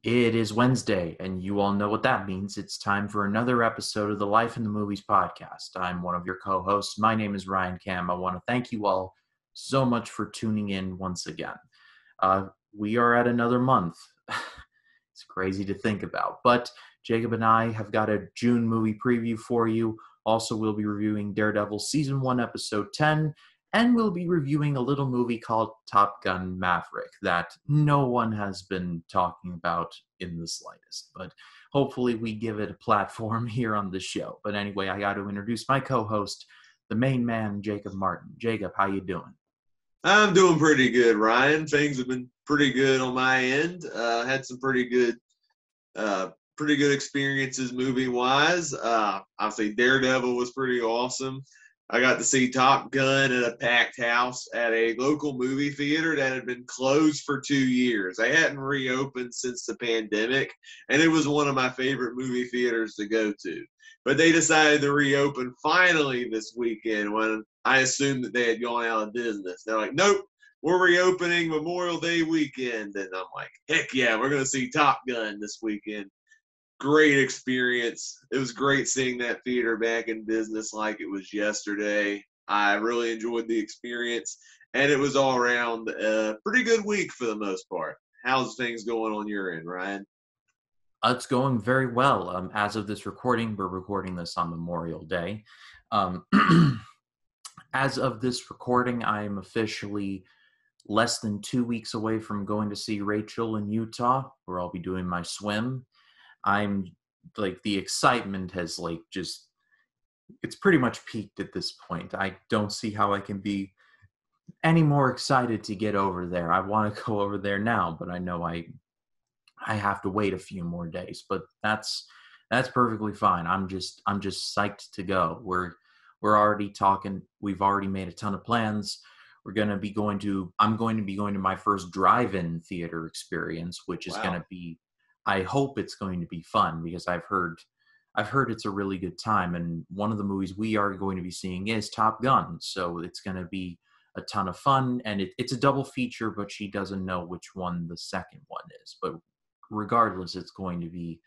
It is Wednesday, and you all know what that means. It's time for another episode of the Life in the Movies podcast. I'm one of your co-hosts. My name is Ryan Cam. I want to thank you all so much for tuning in once again. We are at another month. It's crazy to think about, but Jacob and I have got a June movie preview for you. Also, we'll be reviewing Daredevil Season 1, Episode 10, and we'll be reviewing a little movie called Top Gun Maverick that no one has been talking about in the slightest. But hopefully we give it a platform here on the show. But anyway, I got to introduce my co-host, the main man, Jacob Martin. Jacob, how you doing? I'm doing pretty good, Ryan. Things have been pretty good on my end. Had some pretty good experiences movie-wise. Obviously, Daredevil was pretty awesome. I got to see Top Gun at a packed house at a local movie theater that had been closed for 2 years. They hadn't reopened since the pandemic, and it was one of my favorite movie theaters to go to. But they decided to reopen finally this weekend when I assumed that they had gone out of business. They're like, nope, we're reopening Memorial Day weekend. And I'm like, heck yeah, we're going to see Top Gun this weekend. Great experience. It was great seeing that theater back in business like it was yesterday. I really enjoyed the experience, and it was all around a pretty good week for the most part. How's things going on your end, Ryan? It's going very well. As of this recording, we're recording this on Memorial Day. As of this recording, I am officially less than 2 weeks away from going to see Rachel in Utah, where I'll be doing my swim. I'm like, the excitement has it's pretty much peaked at this point. I don't see how I can be any more excited to get over there. I want to go over there now, but I know I have to wait a few more days, but that's perfectly fine. I'm just psyched to go. We're already talking. We've already made a ton of plans. I'm going to be going to my first drive-in theater experience, which is going to be, I hope it's going to be fun, because I've heard it's a really good time. And one of the movies we are going to be seeing is Top Gun. So it's going to be a ton of fun, and it's a double feature, but she doesn't know which one the second one is. But regardless, it's going to be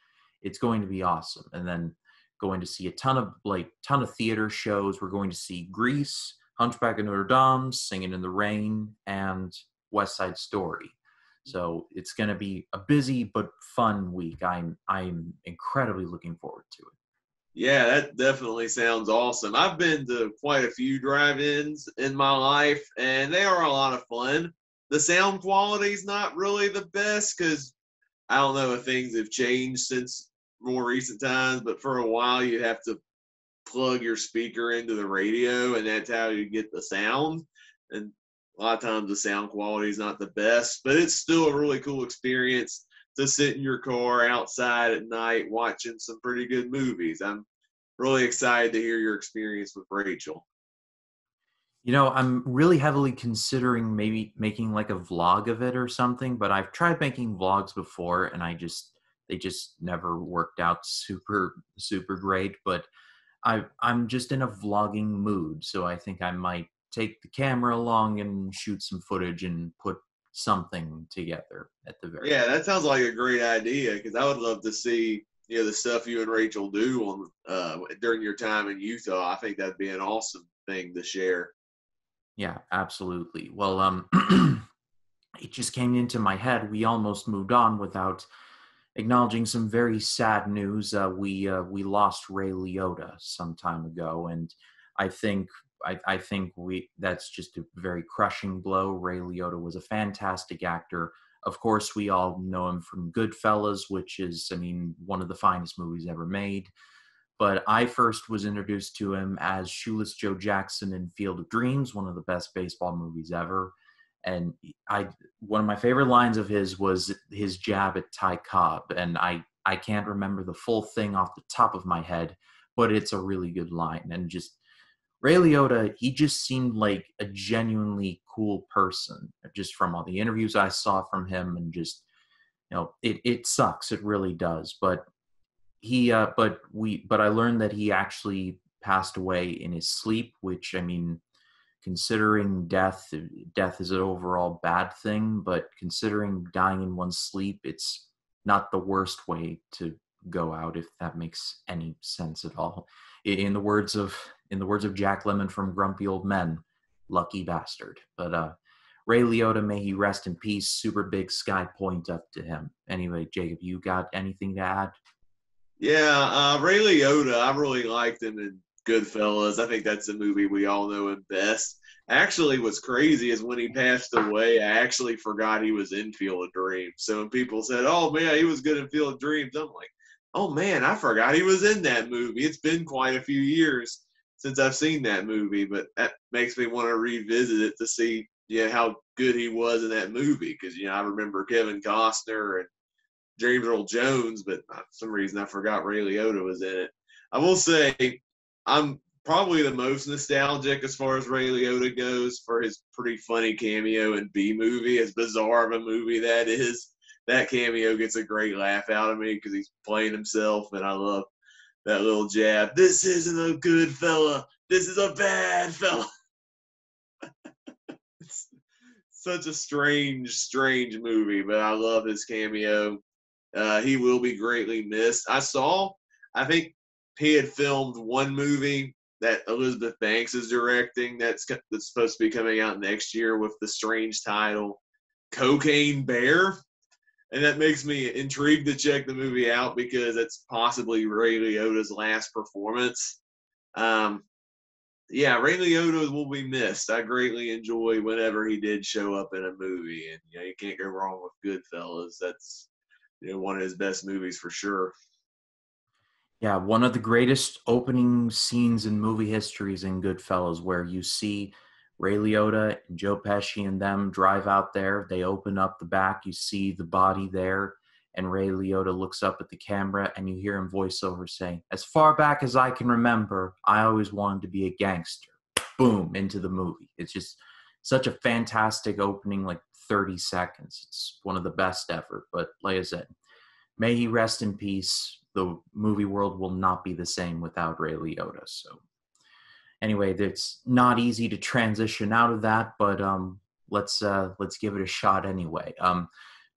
awesome. And then going to see a ton of theater shows. We're going to see Grease, Hunchback of Notre Dame, Singing in the Rain, and West Side Story. So it's going to be a busy but fun week. I'm incredibly looking forward to it. Yeah, that definitely sounds awesome. I've been to quite a few drive-ins in my life, and they are a lot of fun. The sound quality is not really the best because I don't know if things have changed since more recent times, but for a while you have to plug your speaker into the radio, and that's how you get the sound. And a lot of times the sound quality is not the best, but it's still a really cool experience to sit in your car outside at night watching some pretty good movies. I'm really excited to hear your experience with Rachel. You know, I'm really heavily considering maybe making like a vlog of it or something, but I've tried making vlogs before, and they just never worked out super great. But I'm just in a vlogging mood, so I think I might take the camera along and shoot some footage and put something together at the very end. That sounds like a great idea, because I would love to see the stuff you and Rachel do on during your time in Utah. I think that'd be an awesome thing to share. Yeah, absolutely. Well, it just came into my head. We almost moved on without acknowledging some very sad news. We lost Ray Liotta some time ago, and I think that's just a very crushing blow. Ray Liotta was a fantastic actor. Of course, we all know him from Goodfellas, which is, one of the finest movies ever made. But I first was introduced to him as Shoeless Joe Jackson in Field of Dreams, one of the best baseball movies ever. And one of my favorite lines of his was his jab at Ty Cobb. And I can't remember the full thing off the top of my head, but it's a really good line. And just Ray Liotta, he just seemed like a genuinely cool person, just from all the interviews I saw from him. And just, it sucks. It really does. But but I learned that he actually passed away in his sleep, which, considering death is an overall bad thing, but considering dying in one's sleep, it's not the worst way to go out, if that makes any sense at all. In the words of Jack Lemmon from Grumpy Old Men, lucky bastard. But Ray Liotta, may he rest in peace. Super big sky point up to him. Anyway, Jacob, you got anything to add? Yeah, Ray Liotta, I really liked him in Goodfellas. I think that's the movie we all know him best. Actually, what's crazy is when he passed away, I actually forgot he was in Field of Dreams. So when people said, "Oh man, he was good in Field of Dreams," I'm like, "Oh man, I forgot he was in that movie." It's been quite a few years since I've seen that movie, but that makes me want to revisit it to see, how good he was in that movie. Because I remember Kevin Costner and James Earl Jones, but for some reason I forgot Ray Liotta was in it. I will say I'm probably the most nostalgic as far as Ray Liotta goes for his pretty funny cameo in B Movie, as bizarre of a movie that is. That cameo gets a great laugh out of me because he's playing himself, and I love that little jab. This isn't a good fella. This is a bad fella. It's such a strange movie, but I love his cameo. He will be greatly missed. I think he had filmed one movie that Elizabeth Banks is directing that's supposed to be coming out next year with the strange title Cocaine Bear. And that makes me intrigued to check the movie out because it's possibly Ray Liotta's last performance. Ray Liotta will be missed. I greatly enjoy whenever he did show up in a movie. And, you can't go wrong with Goodfellas. That's one of his best movies for sure. Yeah, one of the greatest opening scenes in movie history is in Goodfellas, where you see Ray Liotta and Joe Pesci and them drive out there. They open up the back, you see the body there, and Ray Liotta looks up at the camera, and you hear him voiceover saying, "As far back as I can remember, I always wanted to be a gangster." Boom, into the movie. It's just such a fantastic opening, like 30 seconds. It's one of the best ever. But like I said, may he rest in peace. The movie world will not be the same without Ray Liotta. So anyway, it's not easy to transition out of that, but let's give it a shot anyway.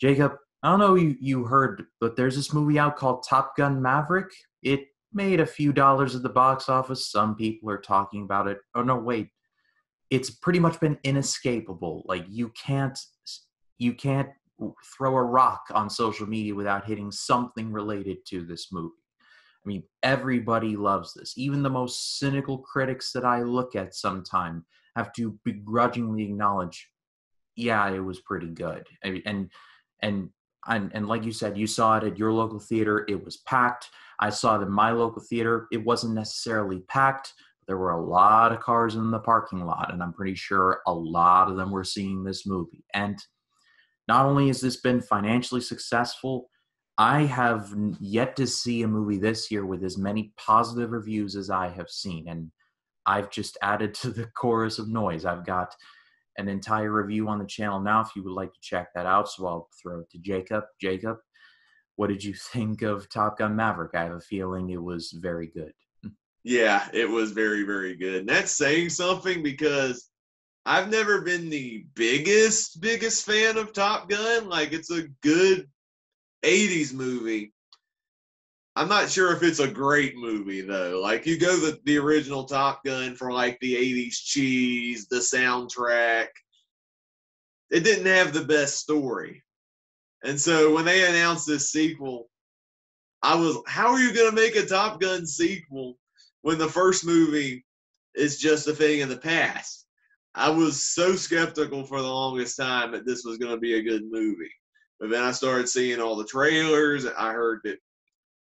Jacob, I don't know if you heard, but there's this movie out called Top Gun Maverick. It made a few dollars at the box office. Some people are talking about it. Oh no, wait. It's pretty much been inescapable. Like you can't throw a rock on social media without hitting something related to this movie. I mean, everybody loves this. Even the most cynical critics that I look at sometime have to begrudgingly acknowledge, yeah, it was pretty good. And like you said, you saw it at your local theater. It was packed. I saw it in my local theater. It wasn't necessarily packed. There were a lot of cars in the parking lot, and I'm pretty sure a lot of them were seeing this movie. And not only has this been financially successful, I have yet to see a movie this year with as many positive reviews as I have seen. And I've just added to the chorus of noise. I've got an entire review on the channel now if you would like to check that out. So I'll throw it to Jacob. Jacob, what did you think of Top Gun Maverick? I have a feeling it was very good. Yeah, it was very, very good. And that's saying something because I've never been the biggest fan of Top Gun. Like, it's a good 80s movie. I'm not sure if it's a great movie, though. Like, you go the original Top Gun for, like, the 80s cheese, the soundtrack. It didn't have the best story. And so when they announced this sequel, how are you going to make a Top Gun sequel when the first movie is just a thing in the past? I was so skeptical for the longest time that this was going to be a good movie. But then I started seeing all the trailers. I heard that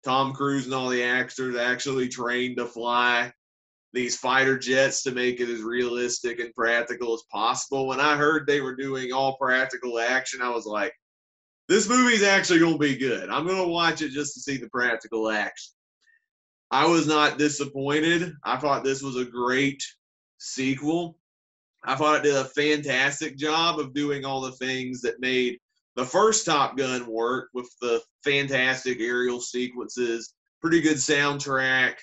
Tom Cruise and all the actors actually trained to fly these fighter jets to make it as realistic and practical as possible. When I heard they were doing all practical action, I was like, this movie's actually going to be good. I'm going to watch it just to see the practical action. I was not disappointed. I thought this was a great sequel. I thought it did a fantastic job of doing all the things that made the first Top Gun work, with the fantastic aerial sequences, pretty good soundtrack,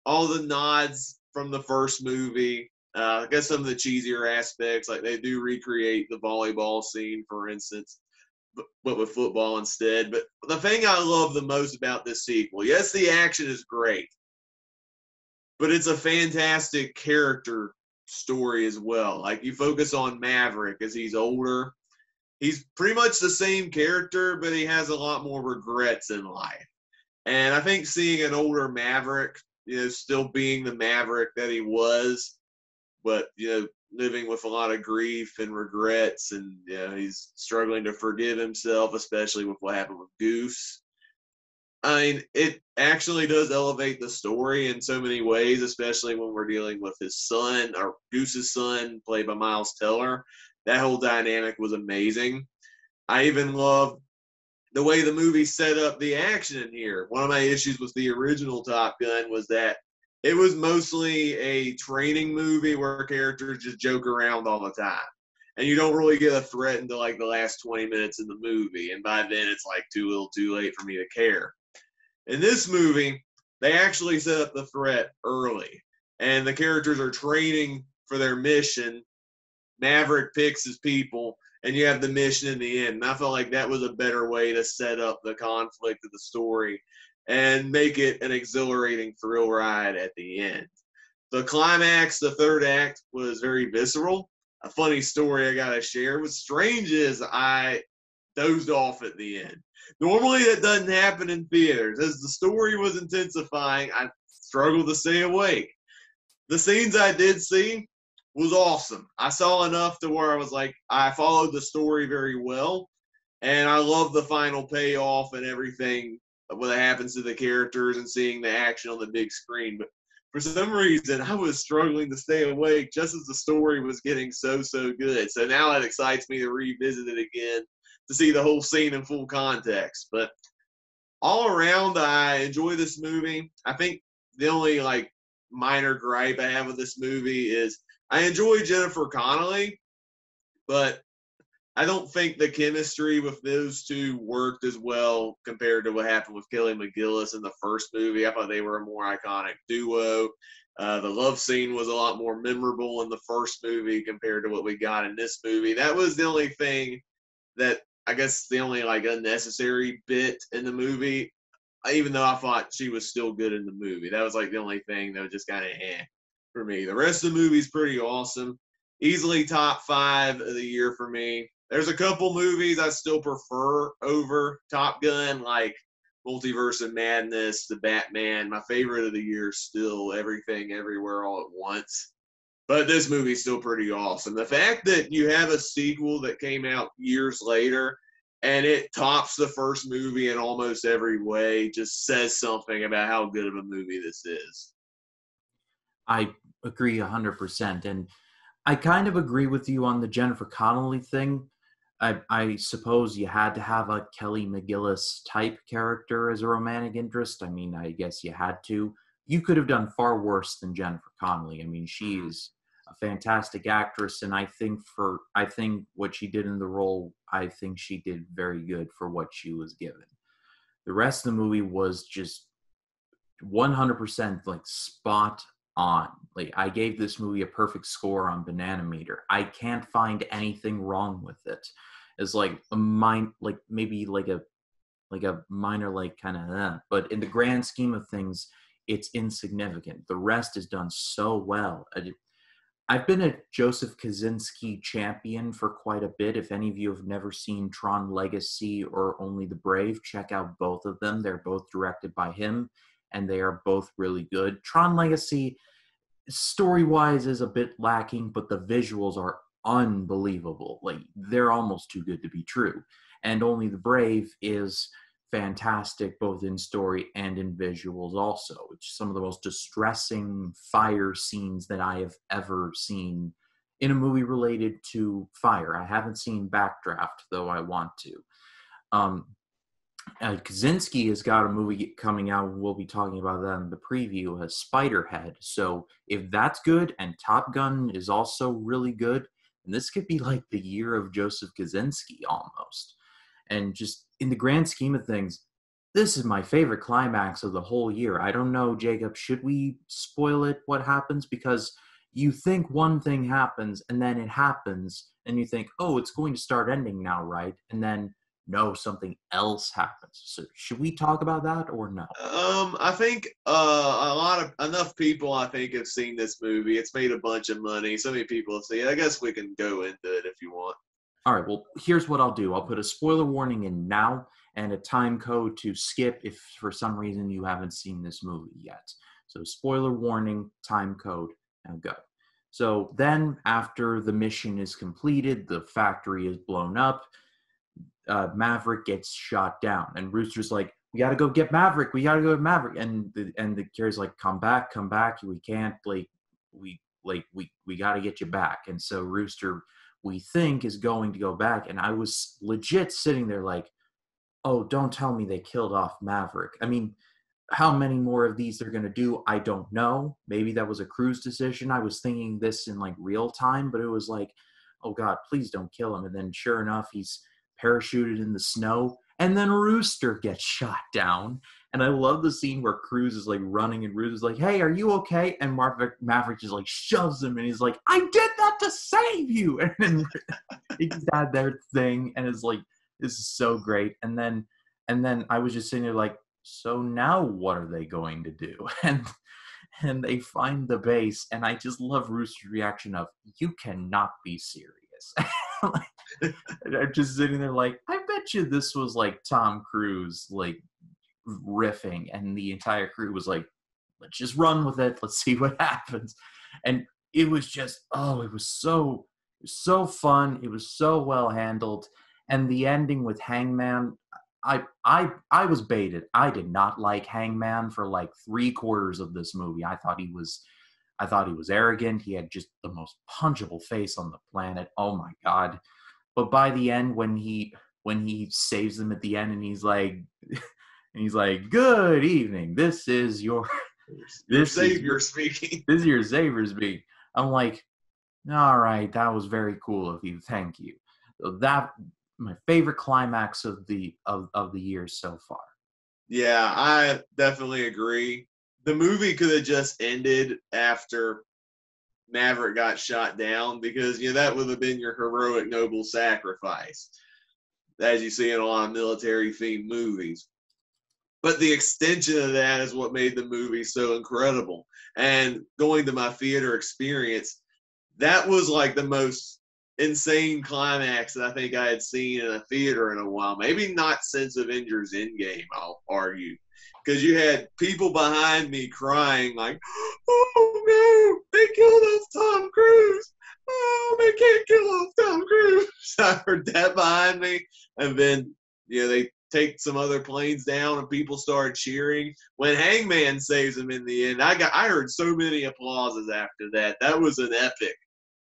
all the nods from the first movie. I guess some of the cheesier aspects, like they do recreate the volleyball scene, for instance. but with football instead. But the thing I love the most about this sequel, yes, the action is great, but it's a fantastic character story as well. Like you focus on Maverick as he's older. He's pretty much the same character, but he has a lot more regrets in life. And I think seeing an older Maverick, still being the Maverick that he was, but living with a lot of grief and regrets, and he's struggling to forgive himself, especially with what happened with Goose. I mean, it actually does elevate the story in so many ways, especially when we're dealing with his son, or Goose's son, played by Miles Teller. That whole dynamic was amazing. I even love the way the movie set up the action in here. One of my issues with the original Top Gun was that it was mostly a training movie where characters just joke around all the time. And you don't really get a threat until like the last 20 minutes in the movie. And by then it's like too little too late for me to care. In this movie, they actually set up the threat early. And the characters are training for their mission. Maverick picks his people, and you have the mission in the end. And I felt like that was a better way to set up the conflict of the story and make it an exhilarating thrill ride at the end. The climax, the third act, was very visceral. A funny story I got to share. What's strange is I dozed off at the end. Normally that doesn't happen in theaters. As the story was intensifying, I struggled to stay awake. The scenes I did see was awesome. I saw enough to where I was like, I followed the story very well. And I love the final payoff and everything, what happens to the characters and seeing the action on the big screen. But for some reason, I was struggling to stay awake just as the story was getting so good. So now it excites me to revisit it again to see the whole scene in full context. But all around, I enjoy this movie. I think the only minor gripe I have with this movie is I enjoy Jennifer Connelly, but I don't think the chemistry with those two worked as well compared to what happened with Kelly McGillis in the first movie. I thought they were a more iconic duo. The love scene was a lot more memorable in the first movie compared to what we got in this movie. That was the only thing that I guess the only unnecessary bit in the movie, even though I thought she was still good in the movie. That was the only thing that was just kind of for me. The rest of the movie's pretty awesome. Easily top 5 of the year for me. There's a couple movies I still prefer over Top Gun, like Multiverse of Madness, The Batman. My favorite of the year is still Everything Everywhere All at Once. But this movie's still pretty awesome. The fact that you have a sequel that came out years later and it tops the first movie in almost every way just says something about how good of a movie this is. I agree 100%. And I kind of agree with you on the Jennifer Connelly thing. I suppose you had to have a Kelly McGillis type character as a romantic interest. I mean, I guess you had to. You could have done far worse than Jennifer Connelly. I mean, she's a fantastic actress, and I think what she did in the role, I think she did very good for what she was given. The rest of the movie was just 100% spot on. I gave this movie a perfect score on Banana Meter. I can't find anything wrong with it. It's a minor kind of, but in the grand scheme of things, it's insignificant. The rest is done so well. I've been a Joseph Kosinski champion for quite a bit. If any of you have never seen Tron Legacy or Only the Brave, check out both of them. They're both directed by him, and they are both really good. Tron Legacy, story-wise, is a bit lacking, but the visuals are unbelievable. They're almost too good to be true. And Only the Brave is fantastic, both in story and in visuals also. It's some of the most distressing fire scenes that I have ever seen in a movie related to fire. I haven't seen Backdraft, though I want to. Kosinski has got a movie coming out, and we'll be talking about that in the preview, as Spiderhead. So if that's good, and Top Gun is also really good, then this could be the year of Joseph Kosinski almost. And just in the grand scheme of things, this is my favorite climax of the whole year. I don't know, Jacob, should we spoil it, what happens? Because you think one thing happens, and then it happens, and you think, oh, it's going to start ending now, right? And then no, something else happens. So should we talk about that or no? I think enough people I think have seen this movie. It's made a bunch of money. So many people have seen it. I guess we can go into it if you want. All right, well, here's what I'll do. I'll put a spoiler warning in now and a time code to skip if for some reason you haven't seen this movie yet. So spoiler warning, time code, now go. So then after the mission is completed, the factory is blown up, Maverick gets shot down, and Rooster's like, "We got to go get Maverick. We got to go get Maverick." And the carrier's like, come back. We can't we got to get you back." And so Rooster, we think, is going to go back, and I was legit sitting there like, "Oh, don't tell me they killed off Maverick." I mean, how many more of these they're going to do, I don't know. Maybe that was a crew's decision. I was thinking this in like real time, but it was like, oh God, please don't kill him. And then sure enough, he's parachuted in the snow, and then Rooster gets shot down. And I love the scene where Cruz is like running and Rooster's like, "Hey, are you okay?" And Maverick just like shoves him, and he's like, "I did that to save you." And then he's got their thing, and it's like, this is so great. And then I was just sitting there like, so now what are they going to do? And they find the base, and I just love Rooster's reaction of, "You cannot be serious." I'm just sitting there like, I bet you this was like Tom Cruise like riffing, and the entire crew was like, "Let's just run with it. Let's see what happens." And it was just, it was so fun. It was so well handled. And the ending with Hangman, I was baited. I did not like Hangman for like 3/4 of this movie. I thought he was arrogant. He had just the most punchable face on the planet. Oh my God. But by the end, when he saves them at the end, and he's like "Good evening. This is your Savior speaking. This is your Savior speaking." I'm like, all right, that was very cool of you. Thank you. So that my favorite climax of the year so far. Yeah, I definitely agree. The movie could have just ended after Maverick got shot down, because that would have been your heroic, noble sacrifice, as you see in a lot of military-themed movies. But the extension of that is what made the movie so incredible. And going to my theater experience, that was like the most insane climax that I think I had seen in a theater in a while. Maybe not since Avengers Endgame, I'll argue. Because you had people behind me crying like, "Oh no, they killed off Tom Cruise. Oh, they can't kill off Tom Cruise." I heard that behind me. And then, they take some other planes down and people started cheering. When Hangman saves him in the end, I heard so many applauses after that. That was an epic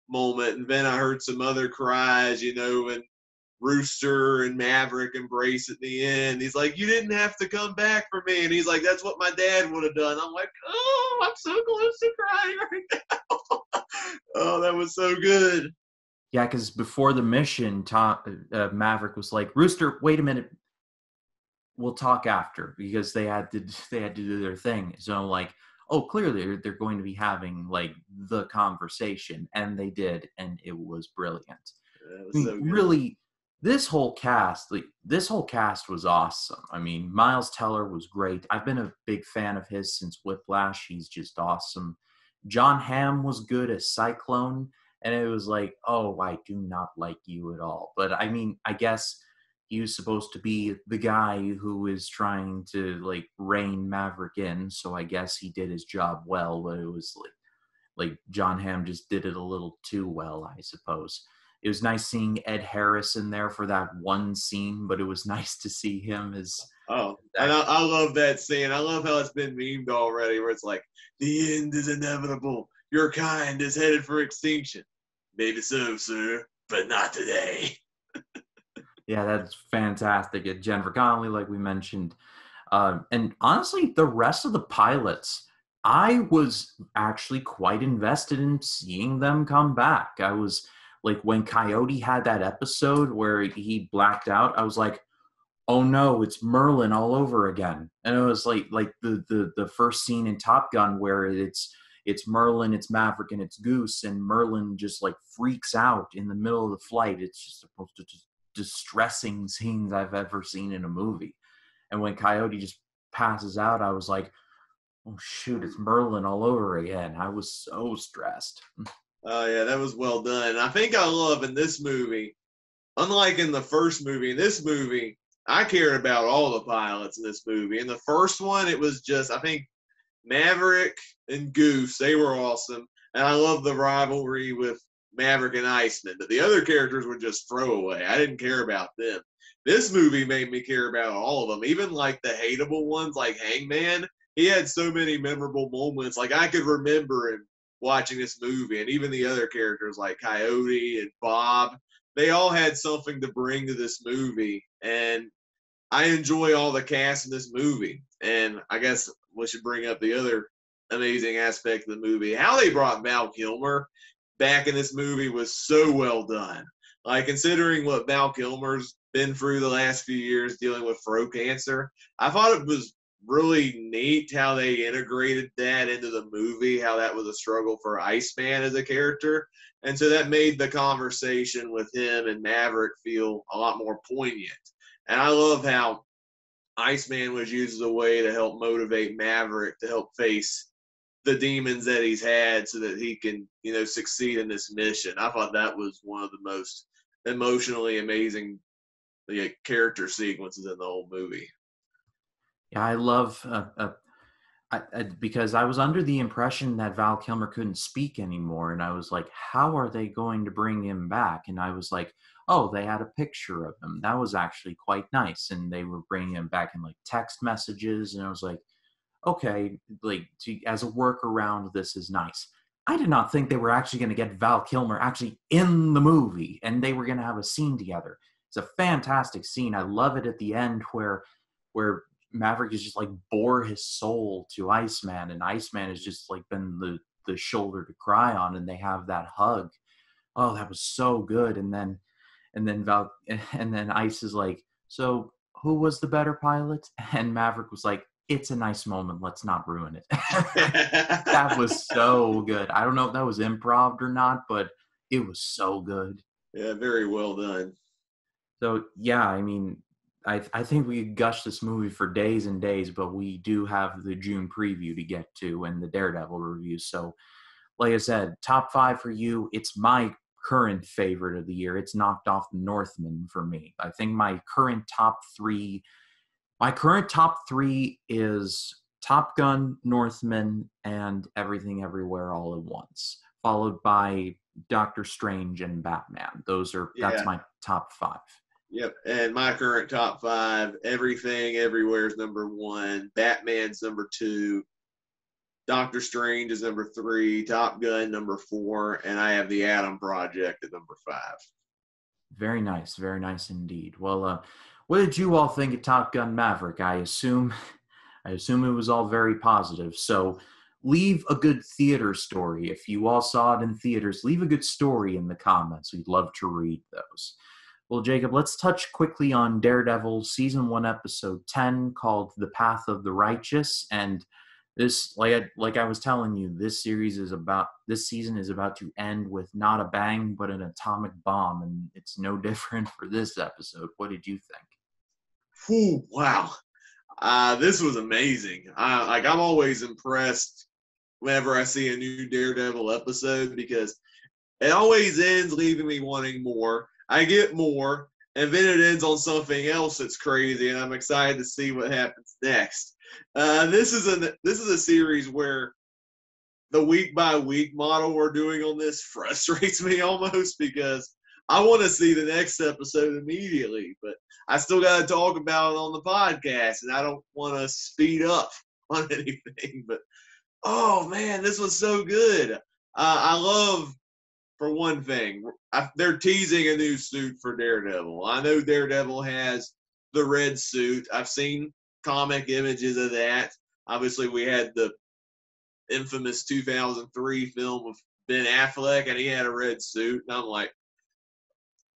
moment. And then I heard some other cries, and Rooster and Maverick embrace at the end. He's like, "You didn't have to come back for me." And he's like, "That's what my dad would have done." I'm like, oh, I'm so close to crying right now. Oh, that was so good. Yeah, because before the mission, Maverick was like, "Rooster, wait a minute. We'll talk after," because they had to do their thing. So I'm like, oh, clearly they're going to be having like the conversation, and they did, and it was brilliant. That was so good. Really, this whole cast was awesome. I mean, Miles Teller was great. I've been a big fan of his since Whiplash. He's just awesome. John Hamm was good as Cyclone, and it was like, oh, I do not like you at all. But I mean, I guess he was supposed to be the guy who is trying to like rein Maverick in, so I guess he did his job well. But it was like John Hamm just did it a little too well, I suppose. It was nice seeing Ed Harris in there for that one scene, but it was nice to see him as. Oh, and I love that scene. I love how it's been memed already, where it's like, "The end is inevitable. Your kind is headed for extinction. Maybe so, sir, but not today." Yeah, that's fantastic. Jennifer Connelly, like we mentioned. And honestly, the rest of the pilots, I was actually quite invested in seeing them come back. I was like, when Coyote had that episode where he blacked out, I was like, oh no, it's Merlin all over again. And it was like the first scene in Top Gun where it's Merlin, it's Maverick, and it's Goose, and Merlin just like freaks out in the middle of the flight. It's just supposed to just distressing scenes I've ever seen in a movie. And when Coyote just passes out, I was like, oh shoot, it's Merlin all over again. I was so stressed. Oh yeah, that was well done. I think I love in this movie, unlike in the first movie, in this movie, I cared about all the pilots in this movie. In the first one, it was just, I think, Maverick and Goose, they were awesome. And I love the rivalry with Maverick and Iceman, but the other characters were just throwaway. I didn't care about them. This movie made me care about all of them, even like the hateable ones like Hangman. He had so many memorable moments. Like I could remember him watching this movie, and even the other characters like Coyote and Bob, they all had something to bring to this movie. And I enjoy all the cast in this movie. And I guess we should bring up the other amazing aspect of the movie. How they brought Val Kilmer back in this movie was so well done. Like considering what Val Kilmer's been through the last few years dealing with throat cancer, I thought it was really neat how they integrated that into the movie, how that was a struggle for Iceman as a character. And so that made the conversation with him and Maverick feel a lot more poignant. And I love how Iceman was used as a way to help motivate Maverick to help face the demons that he's had so that he can, succeed in this mission. I thought that was one of the most emotionally amazing character sequences in the whole movie. Yeah, I love because I was under the impression that Val Kilmer couldn't speak anymore, and I was like, how are they going to bring him back? And I was like, oh, they had a picture of him. That was actually quite nice, and they were bringing him back in like text messages, and I was like, okay, like as a workaround, this is nice. I did not think they were actually going to get Val Kilmer actually in the movie, and they were going to have a scene together. It's a fantastic scene. I love it at the end where Maverick is just like bore his soul to Iceman, and Iceman has just like been the shoulder to cry on, and they have that hug. Oh, that was so good. And then Ice is like, so who was the better pilot? And Maverick was like, it's a nice moment. Let's not ruin it. That was so good. I don't know if that was improv or not, but it was so good. Yeah, very well done. So yeah, I mean, I think we could gush this movie for days and days, but we do have the June preview to get to and the Daredevil review. So like I said, top 5 for you. It's my current favorite of the year. It's knocked off The Northman for me. I think my current top three is Top Gun, Northman, and Everything Everywhere All at Once, followed by Doctor Strange and Batman. That's my top 5. Yep, and my current top 5, Everything Everywhere is number 1, Batman's number 2, Doctor Strange is number 3, Top Gun number 4, and I have The Atom Project at number 5. Very nice indeed. Well, what did you all think of Top Gun Maverick? I assume it was all very positive. So leave a good theater story. If you all saw it in theaters, leave a good story in the comments. We'd love to read those. Well, Jacob, let's touch quickly on Daredevil Season 1, Episode 10, called The Path of the Righteous. And this, like I was telling you, this season is about to end with not a bang, but an atomic bomb. And it's no different for this episode. What did you think? Whew, wow. This was amazing. I'm always impressed whenever I see a new Daredevil episode because it always ends leaving me wanting more. I get more, and then it ends on something else that's crazy, and I'm excited to see what happens next. This is a series where the week by week model we're doing on this frustrates me almost because I want to see the next episode immediately, but I still got to talk about it on the podcast, and I don't want to speed up on anything. But oh man, this was so good. I love. For one thing, they're teasing a new suit for Daredevil. I know Daredevil has the red suit. I've seen comic images of that. Obviously, we had the infamous 2003 film of Ben Affleck, and he had a red suit. And I'm like,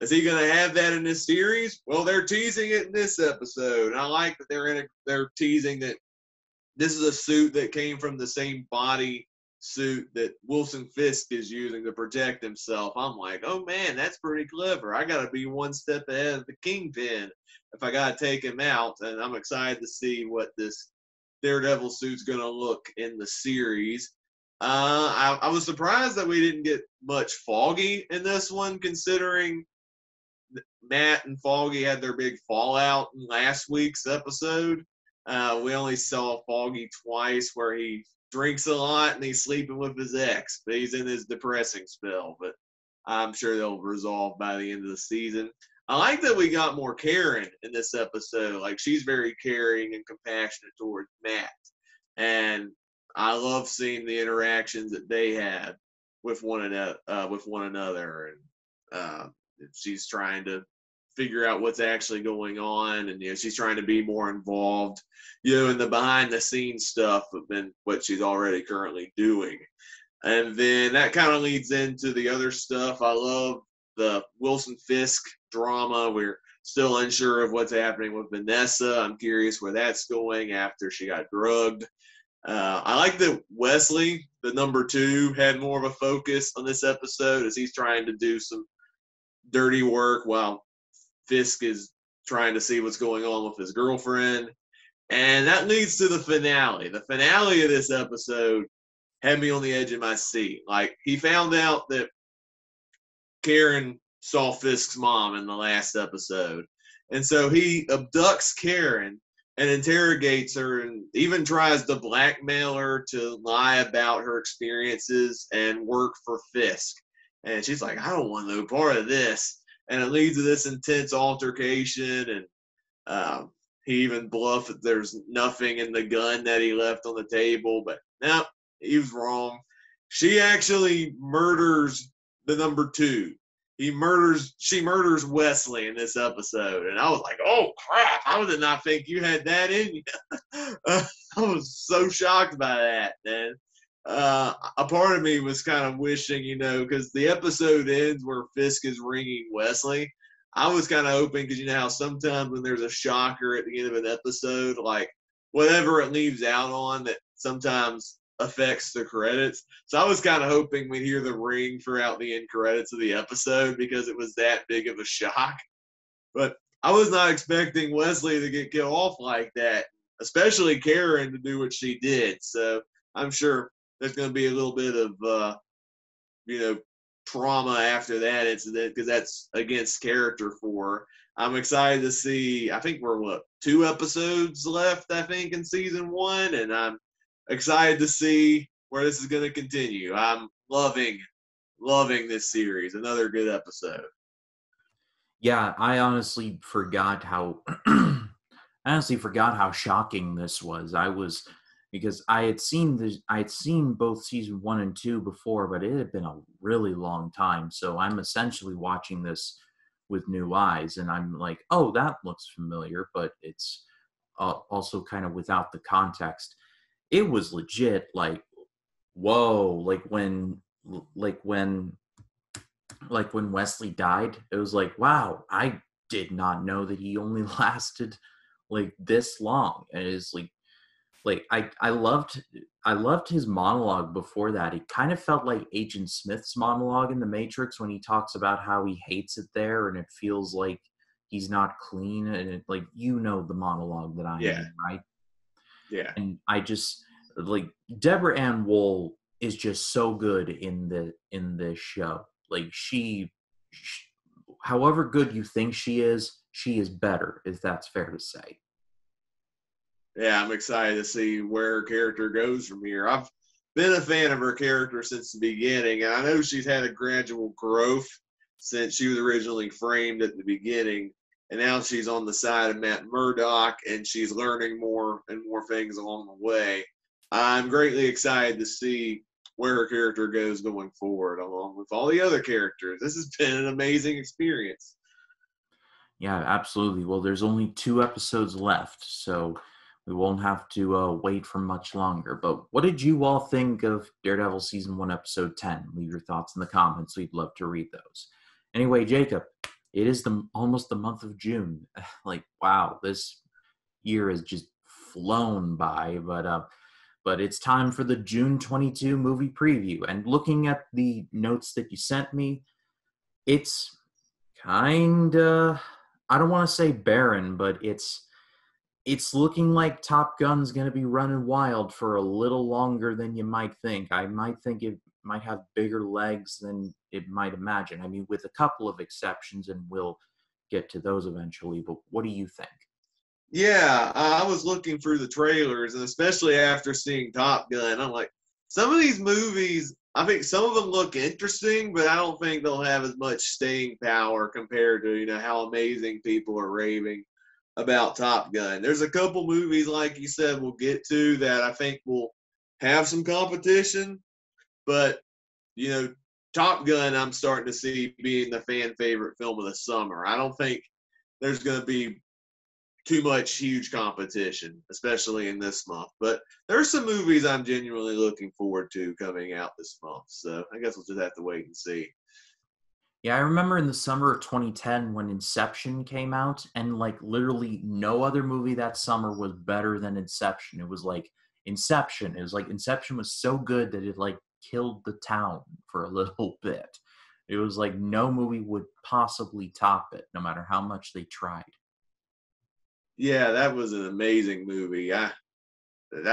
is he going to have that in this series? Well, they're teasing it in this episode. And I like that they're teasing that this is a suit that came from the same body suit that Wilson Fisk is using to protect himself. I'm like, oh man, that's pretty clever. I got to be one step ahead of the Kingpin if I got to take him out. And I'm excited to see what this Daredevil suit's going to look in the series. I was surprised that we didn't get much Foggy in this one, considering Matt and Foggy had their big fallout in last week's episode. We only saw Foggy twice, where he drinks a lot and he's sleeping with his ex, but he's in his depressing spell. But I'm sure they'll resolve by the end of the season. I like that we got more Karen in this episode. Like, she's very caring and compassionate towards Matt. And I love seeing the interactions that they had with one another. And she's trying to figure out what's actually going on, and she's trying to be more involved, in the behind the scenes stuff than what she's already currently doing. And then that kind of leads into the other stuff. I love the Wilson Fisk drama. We're still unsure of what's happening with Vanessa. I'm curious where that's going after she got drugged. I like that Wesley, the number 2, had more of a focus on this episode as he's trying to do some dirty work while Fisk is trying to see what's going on with his girlfriend. And that leads to the finale. The finale of this episode had me on the edge of my seat. Like, he found out that Karen saw Fisk's mom in the last episode. And so he abducts Karen and interrogates her and even tries to blackmail her to lie about her experiences and work for Fisk. And she's like, I don't want no part of this. And it leads to this intense altercation. And he even bluffed that there's nothing in the gun that he left on the table. But no, he was wrong. She actually murders the number 2. She murders Wesley in this episode. And I was like, oh crap, I did not think you had that in you. I was so shocked by that, man. A part of me was kind of wishing, because the episode ends where Fisk is ringing Wesley. I was kind of hoping, because how sometimes when there's a shocker at the end of an episode, like whatever it leaves out on, that sometimes affects the credits. So I was kind of hoping we'd hear the ring throughout the end credits of the episode, because it was that big of a shock. But I was not expecting Wesley to get killed off like that, especially Karen to do what she did. So I'm sure there's going to be a little bit of, trauma after that incident, because that's against character for her. I'm excited to see, I think we're, 2 episodes left, I think, in season 1, and I'm excited to see where this is going to continue. I'm loving this series. Another good episode. Yeah, I honestly forgot how shocking this was. Because I had seen both season 1 and 2 before, but it had been a really long time. So I'm essentially watching this with new eyes, and I'm like, oh, that looks familiar, but it's also kind of without the context. It was legit, like, whoa, like when Wesley died, it was like, wow, I did not know that he only lasted like this long. And it's like I loved his monologue before that. It kind of felt like Agent Smith's monologue in The Matrix, when he talks about how he hates it there and it feels like he's not clean, and it, like, the monologue that I mean, right? Yeah. And I just, like, Deborah Ann Woll is just so good in this show. Like, she however good you think she is better, if that's fair to say. Yeah, I'm excited to see where her character goes from here. I've been a fan of her character since the beginning, and I know she's had a gradual growth since she was originally framed at the beginning, and now she's on the side of Matt Murdock, and she's learning more and more things along the way. I'm greatly excited to see where her character goes going forward, along with all the other characters. This has been an amazing experience. Yeah, absolutely. Well, there's only 2 episodes left, so we won't have to wait for much longer. But what did you all think of Daredevil Season 1, Episode 10? Leave your thoughts in the comments. We'd love to read those. Anyway, Jacob, it is almost the month of June. Like, wow, this year has just flown by. But But it's time for the June 22 movie preview. And looking at the notes that you sent me, it's kind of, I don't want to say barren, but it's looking like Top Gun's going to be running wild for a little longer than you might think. I might think it might have bigger legs than it might imagine. I mean, with a couple of exceptions, and we'll get to those eventually. But what do you think? Yeah, I was looking through the trailers, and especially after seeing Top Gun, I'm like, some of these movies, I think some of them look interesting, but I don't think they'll have as much staying power compared to, how amazing people are raving about Top Gun. There's a couple movies, like you said, we'll get to that I think will have some competition, but, you know, Top Gun, I'm starting to see being the fan favorite film of the summer. I don't think there's going to be too much huge competition, especially in this month. But there's some movies I'm genuinely looking forward to coming out this month. So I guess we'll just have to wait and see. Yeah, I remember in the summer of 2010 when Inception came out, and like literally no other movie that summer was better than Inception. It was like Inception. It was like Inception was so good that it like killed the town for a little bit. It was like no movie would possibly top it, no matter how much they tried. Yeah, that was an amazing movie. That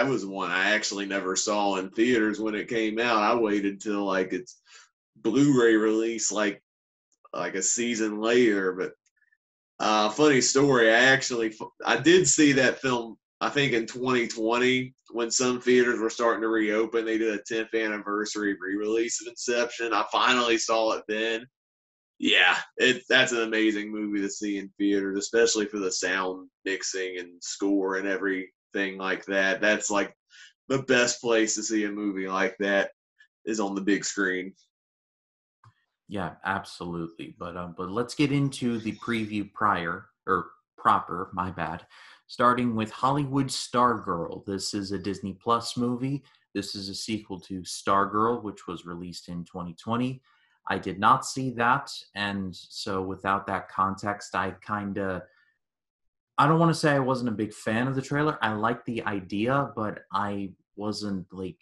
was one I actually never saw in theaters when it came out. I waited till like its Blu-ray release like a season later. But funny story, I did see that film I think in 2020 when some theaters were starting to reopen. They did a 10th anniversary re-release of Inception. I finally saw it then. Yeah, that's an amazing movie to see in theaters, especially for the sound mixing and score and everything like that. That's like the best place to see a movie like that is on the big screen. Yeah, absolutely. But let's get into the preview prior or proper, my bad. Starting with Hollywood Stargirl. This is a Disney Plus movie. This is a sequel to Stargirl, which was released in 2020. I did not see that, and so without that context, I don't want to say I wasn't a big fan of the trailer. I liked the idea, but I wasn't like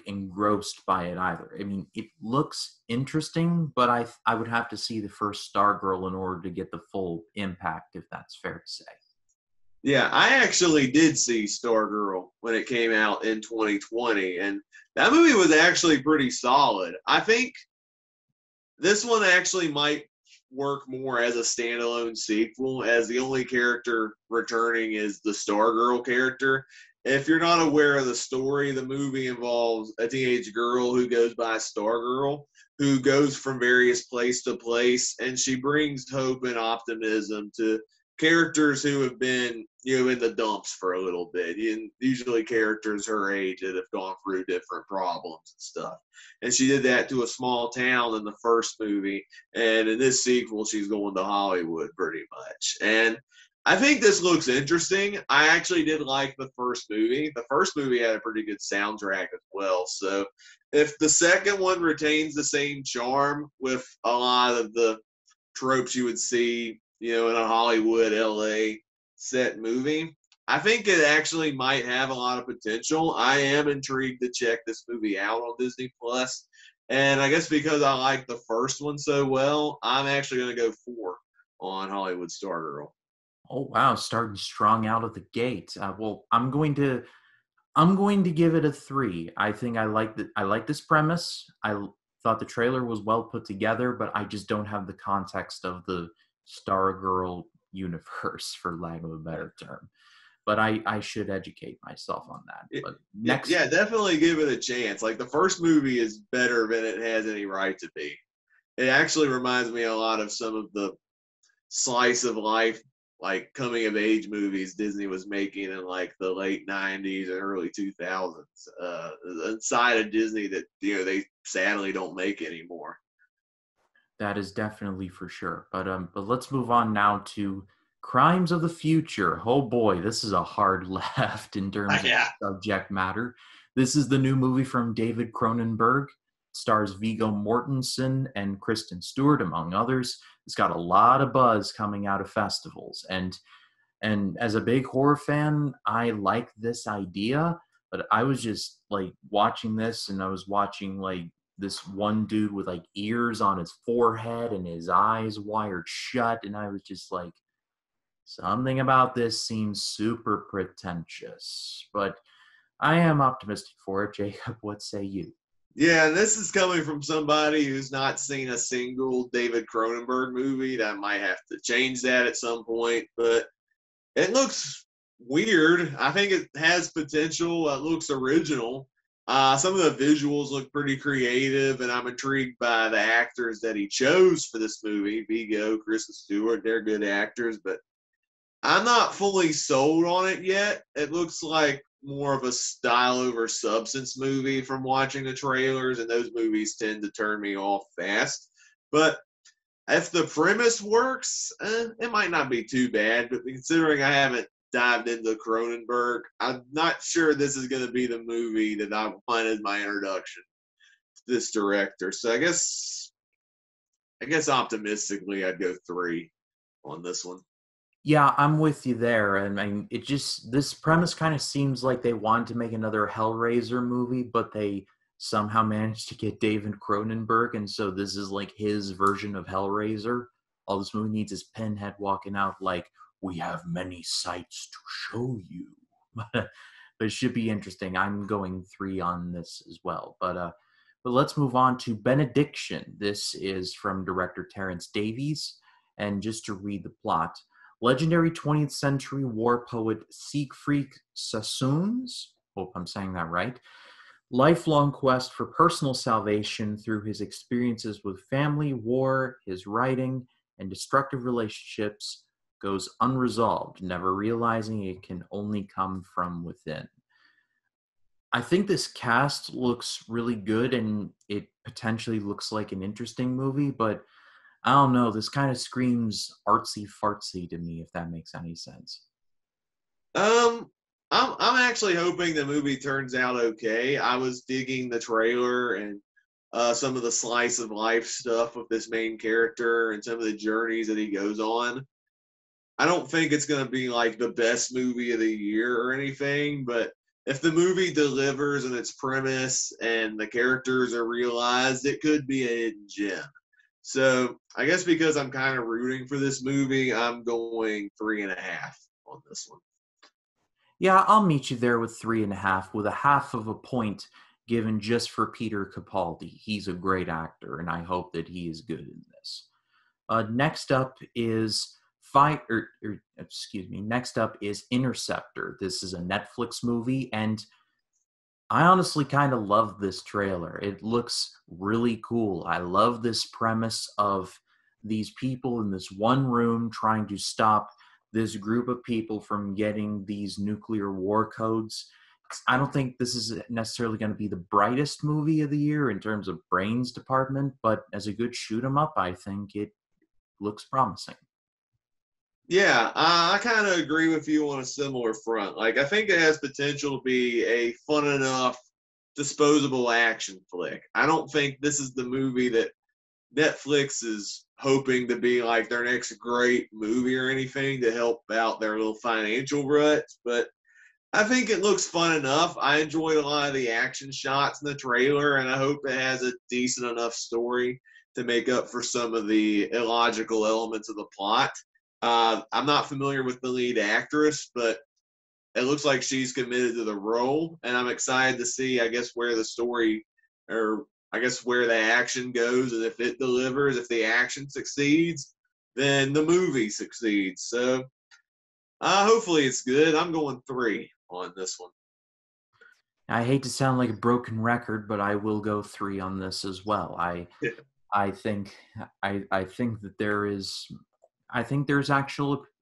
engrossed by it either. I mean, it looks interesting, but I would have to see the first Stargirl in order to get the full impact, if that's fair to say. Yeah, I actually did see Stargirl when it came out in 2020, and that movie was actually pretty solid. I think this one actually might work more as a standalone sequel, as the only character returning is the Stargirl character. If you're not aware of the story, the movie involves a teenage girl who goes by Stargirl, who goes from various place to place, and she brings hope and optimism to characters who have been, in the dumps for a little bit. Usually characters her age that have gone through different problems and stuff. And she did that to a small town in the first movie. And in this sequel, she's going to Hollywood pretty much. And I think this looks interesting. I actually did like the first movie. The first movie had a pretty good soundtrack as well. So if the second one retains the same charm with a lot of the tropes you would see, in a Hollywood, LA set movie, I think it actually might have a lot of potential. I am intrigued to check this movie out on Disney Plus. And I guess because I like the first one so well, I'm actually going to go 4 on Hollywood Stargirl. Oh wow, starting strong out of the gate. Well, I'm going to give it a 3. I think I like this premise. Thought the trailer was well put together, but I just don't have the context of the Stargirl universe, for lack of a better term. But I should educate myself on that. But next, yeah, definitely give it a chance. Like the first movie is better than it has any right to be. It actually reminds me a lot of some of the slice of life, like coming of age movies Disney was making in like the late 90s and early 2000s. Side of Disney that they sadly don't make anymore. that is definitely for sure. But let's move on now to Crimes of the Future. Oh boy, this is a hard left in terms of Yeah. subject matter. This is the new movie from David Cronenberg. It stars Viggo Mortensen and Kristen Stewart, among others. It's got a lot of buzz coming out of festivals. And And as a big horror fan, I like this idea, but I was just like watching this and I was watching like this one dude with like ears on his forehead and his eyes wired shut. And I was just like, something about this seems super pretentious. But I am optimistic for it. Jacob, what say you? Yeah, and this is coming from somebody who's not seen a single David Cronenberg movie. That might have to change that at some point, but it looks weird. I think it has potential. It looks original. Some of the visuals look pretty creative, and I'm intrigued by the actors that he chose for this movie. Vigo, Kristen Stewart, they're good actors, but I'm not fully sold on it yet. It looks like more of a style over substance movie from watching the trailers, and those movies tend to turn me off fast. But if the premise works, it might not be too bad. But considering I haven't dived into Cronenberg, I'm not sure this is going to be the movie that I want as my introduction to this director. So I guess optimistically, I'd go 3 on this one. Yeah, I'm with you there. And I mean, it just, this premise kind of seems like they wanted to make another Hellraiser movie, but they somehow managed to get David Cronenberg. And so this is like his version of Hellraiser. All this movie needs is Pinhead walking out like, we have many sights to show you. But it should be interesting. I'm going 3 on this as well. But let's move on to Benediction. This is from director Terrence Davies. And just to read the plot, legendary 20th century war poet Siegfried Sassoon's, hope I'm saying that right, lifelong quest for personal salvation through his experiences with family, war, his writing, and destructive relationships goes unresolved, never realizing it can only come from within. I think this cast looks really good and it potentially looks like an interesting movie, but I don't know. This kind of screams artsy fartsy to me, if that makes any sense. Um, I'm actually hoping the movie turns out okay. I was digging the trailer and some of the slice of life stuff with this main character and some of the journeys that he goes on. I don't think it's going to be like the best movie of the year or anything, but if the movie delivers in its premise and the characters are realized, it could be a hidden gem. So I guess because I'm kind of rooting for this movie, I'm going 3.5 on this one. Yeah, I'll meet you there with 3.5, with a half of a point given just for Peter Capaldi. He's a great actor, and I hope that he is good in this. Next up is Next up is Interceptor. This is a Netflix movie, and I honestly kind of love this trailer. It looks really cool. I love this premise of these people in this one room trying to stop this group of people from getting these nuclear war codes. I don't think this is necessarily going to be the brightest movie of the year in terms of brains department, but as a good shoot 'em up, I think it looks promising. Yeah, I kind of agree with you on a similar front. Like, I think it has potential to be a fun enough, disposable action flick. I don't think this is the movie that Netflix is hoping to be like their next great movie or anything to help out their little financial ruts, but I think it looks fun enough. I enjoyed a lot of the action shots in the trailer, and I hope it has a decent enough story to make up for some of the illogical elements of the plot. I'm not familiar with the lead actress, but it looks like she's committed to the role, and I'm excited to see, I guess, where the story or I guess where the action goes, and if it delivers, if the action succeeds, then the movie succeeds. So hopefully it's good. I'm going 3 on this one. I hate to sound like a broken record, but I will go 3 on this as well. I think I think that there's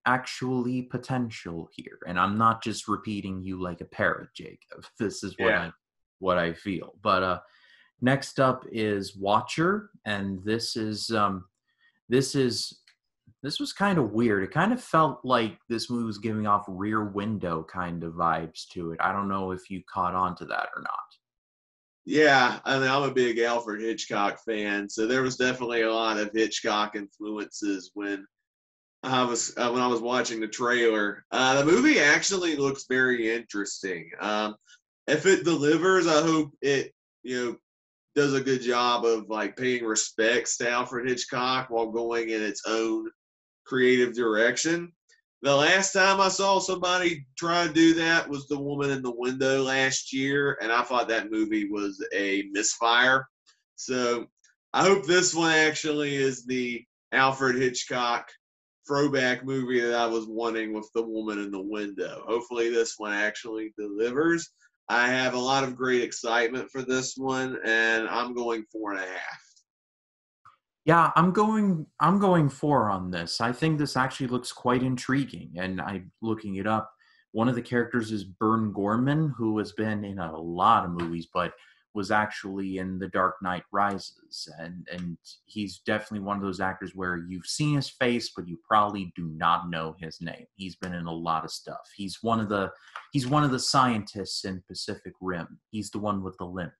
actually potential here, and I'm not just repeating you like a parrot, Jacob. This is Yeah. what I feel. But next up is Watcher, and this is this was kind of weird. It kind of felt like this movie was giving off Rear Window kind of vibes to it. I don't know if you caught on to that or not. Yeah, I mean, I'm a big Alfred Hitchcock fan, so there was definitely a lot of Hitchcock influences when I was when I was watching the trailer. The movie actually looks very interesting. If it delivers, I hope it does a good job of like paying respects to Alfred Hitchcock while going in its own creative direction. The last time I saw somebody try to do that was The Woman in the Window last year, and I thought that movie was a misfire. So I hope this one actually is the Alfred Hitchcock throwback movie that I was wanting with The Woman in the Window. Hopefully, this one actually delivers. I have a lot of great excitement for this one, and I'm going 4.5. Yeah, I'm going 4 on this. I think this actually looks quite intriguing, and I'm looking it up. One of the characters is Bern Gorman, who has been in a lot of movies, but was actually in The Dark Knight Rises, and he's definitely one of those actors where you've seen his face, but you probably do not know his name. He's been in a lot of stuff. He's one of the scientists in Pacific Rim. He's the one with the limp.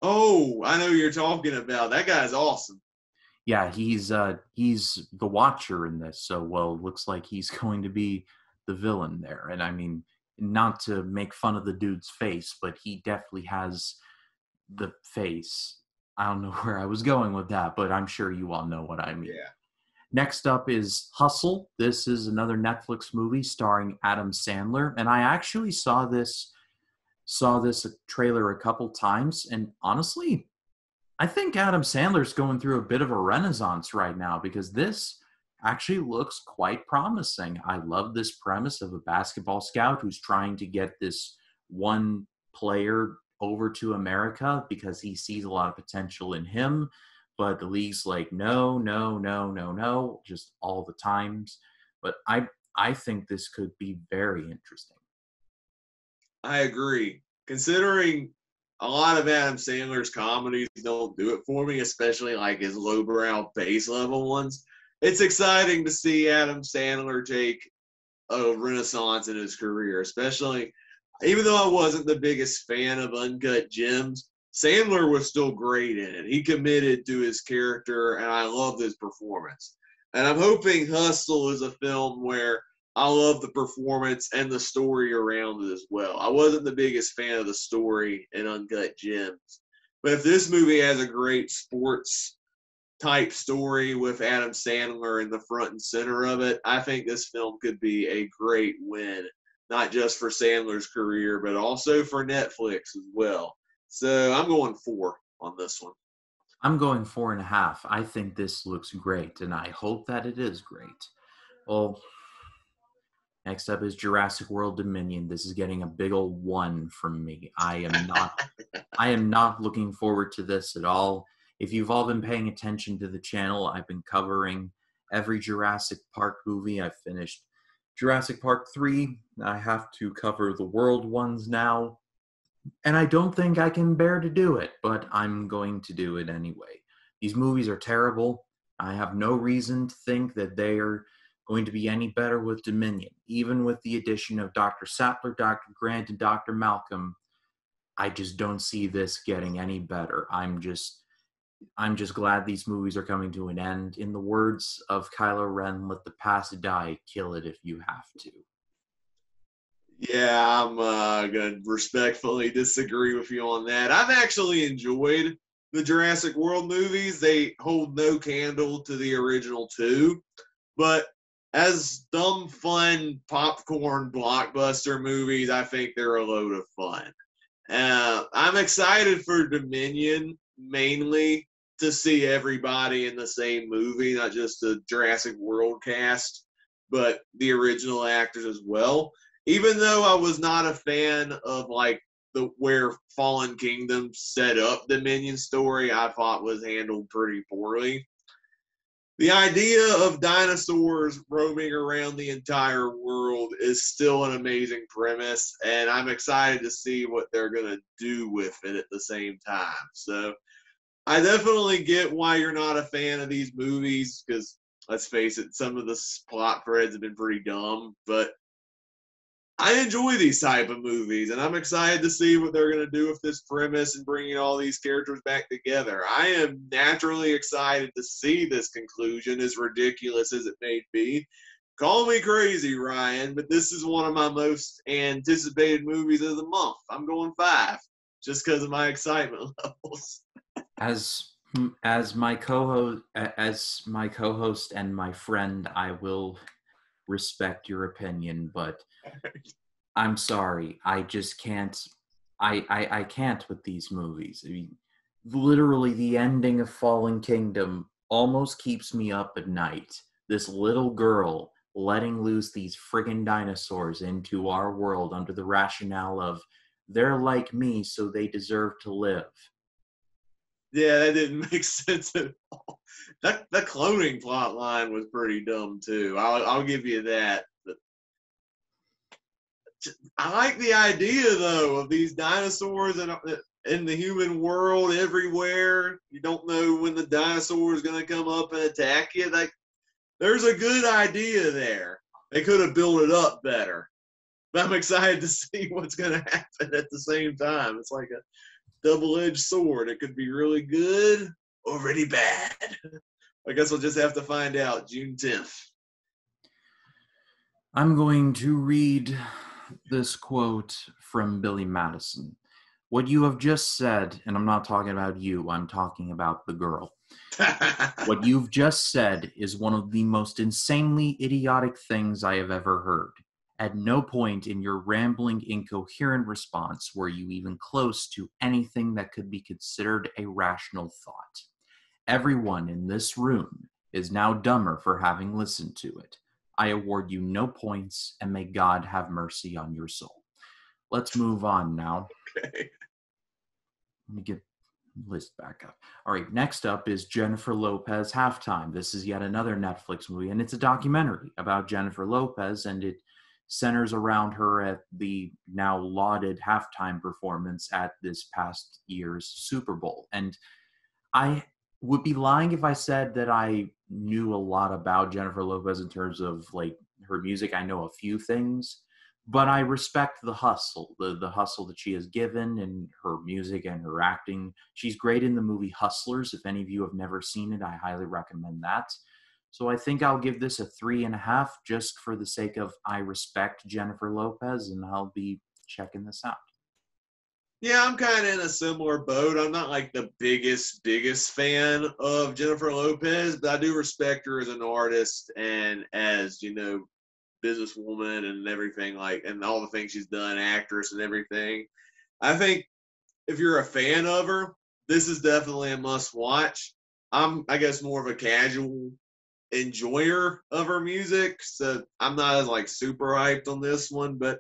Oh, I know who you're talking about. That guy's awesome. Yeah, he's the Watcher in this, so well, looks like he's going to be the villain there. And I mean, not to make fun of the dude's face, but he definitely has the face. I don't know where I was going with that, but I'm sure you all know what I mean. Yeah. Next up is Hustle. This is another Netflix movie starring Adam Sandler, and I actually saw this trailer a couple times, and honestly, I think Adam Sandler's going through a bit of a renaissance right now because this actually looks quite promising. I love this premise of a basketball scout who's trying to get this one player over to America because he sees a lot of potential in him, but the league's like, no, no, no, no, no, just all the times. But I think this could be very interesting. I agree. Considering a lot of Adam Sandler's comedies don't do it for me, especially like his lowbrow base level ones. It's exciting to see Adam Sandler take a renaissance in his career, especially even though I wasn't the biggest fan of Uncut Gems, Sandler was still great in it. He committed to his character, and I loved his performance. And I'm hoping Hustle is a film where I love the performance and the story around it as well. I wasn't the biggest fan of the story in Uncut Gems, but if this movie has a great sports type story with Adam Sandler in the front and center of it, I think this film could be a great win, not just for Sandler's career, but also for Netflix as well. So I'm going 4 on this one. I'm going 4.5. I think this looks great, and I hope that it is great. Well, next up is Jurassic World Dominion. This is getting a big old 1 from me. I am not looking forward to this at all. If you've all been paying attention to the channel, I've been covering every Jurassic Park movie. I've finished Jurassic Park 3. I have to cover the world ones now. And I don't think I can bear to do it, but I'm going to do it anyway. These movies are terrible. I have no reason to think that they are going to be any better with Dominion. Even with the addition of Dr. Sattler, Dr. Grant, and Dr. Malcolm, I just don't see this getting any better. I'm just glad these movies are coming to an end. In the words of Kylo Ren, let the past die, kill it if you have to. Yeah, I'm going to respectfully disagree with you on that. I've actually enjoyed the Jurassic World movies. They hold no candle to the original two, but as dumb, fun, popcorn blockbuster movies, I think they're a load of fun. I'm excited for Dominion mainly to see everybody in the same movie, not just the Jurassic World cast, but the original actors as well. Even though I was not a fan of like the where Fallen Kingdom set up the Dominion story, I thought was handled pretty poorly. The idea of dinosaurs roaming around the entire world is still an amazing premise, and I'm excited to see what they're going to do with it at the same time. So I definitely get why you're not a fan of these movies because, let's face it, some of the plot threads have been pretty dumb, but I enjoy these type of movies, and I'm excited to see what they're going to do with this premise and bringing all these characters back together. I am naturally excited to see this conclusion, as ridiculous as it may be, Call me crazy, Ryan, but this is one of my most anticipated movies of the month. I'm going 5 just because of my excitement levels. As my co-host and my friend, I will respect your opinion, but I'm sorry, I just can't. I can't with these movies. I mean, literally, the ending of Fallen Kingdom almost keeps me up at night. This little girl letting loose these friggin' dinosaurs into our world under the rationale of they're like me, so they deserve to live. Yeah, that didn't make sense at all. That the cloning plot line was pretty dumb too. I'll give you that. But I like the idea though of these dinosaurs in the human world everywhere. You don't know when the dinosaur is going to come up and attack you. Like, there's a good idea there. They could have built it up better. But I'm excited to see what's going to happen at the same time. It's like a double-edged sword. It could be really good or really bad. I guess we'll just have to find out June 10th. I'm going to read this quote from Billy Madison. What you have just said, and I'm not talking about you, I'm talking about the girl. What you've just said is one of the most insanely idiotic things I have ever heard. At no point in your rambling, incoherent response were you even close to anything that could be considered a rational thought. Everyone in this room is now dumber for having listened to it. I award you no points, and may God have mercy on your soul. Let's move on now. Okay. Let me get the list back up. All right, next up is Jennifer Lopez Halftime. This is yet another Netflix movie, and it's a documentary about Jennifer Lopez, and it centers around her at the now lauded halftime performance at this past year's Super Bowl. And I would be lying if I said that I knew a lot about Jennifer Lopez in terms of like her music. I know a few things, but I respect the hustle, the hustle that she has given in her music and her acting. She's great in the movie Hustlers. If any of you have never seen it, I highly recommend that. So I think I'll give this a 3.5 just for the sake of I respect Jennifer Lopez, and I'll be checking this out. Yeah, I'm kind of in a similar boat. I'm not like the biggest fan of Jennifer Lopez, but I do respect her as an artist and as, businesswoman and everything, like, and all the things she's done, actress and everything. I think if you're a fan of her, this is definitely a must watch. I'm, I guess, more of a casual enjoyer of her music, so I'm not as like super hyped on this one, but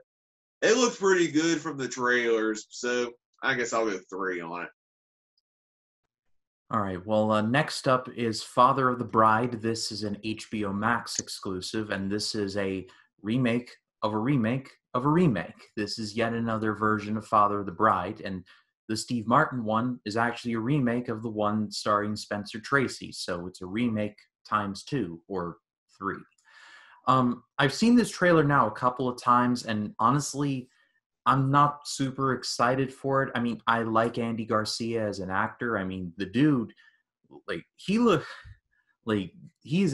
it looks pretty good from the trailers, so I guess I'll go 3 on it. All right, well, next up is Father of the Bride. This is an HBO Max exclusive, and this is a remake of a remake of a remake. This is yet another version of Father of the Bride, and the Steve Martin one is actually a remake of the one starring Spencer Tracy, so it's a remake times 2 or 3. I've seen this trailer now a couple of times, and honestly, I'm not super excited for it. I mean, I like Andy Garcia as an actor. I mean, the dude, like, he's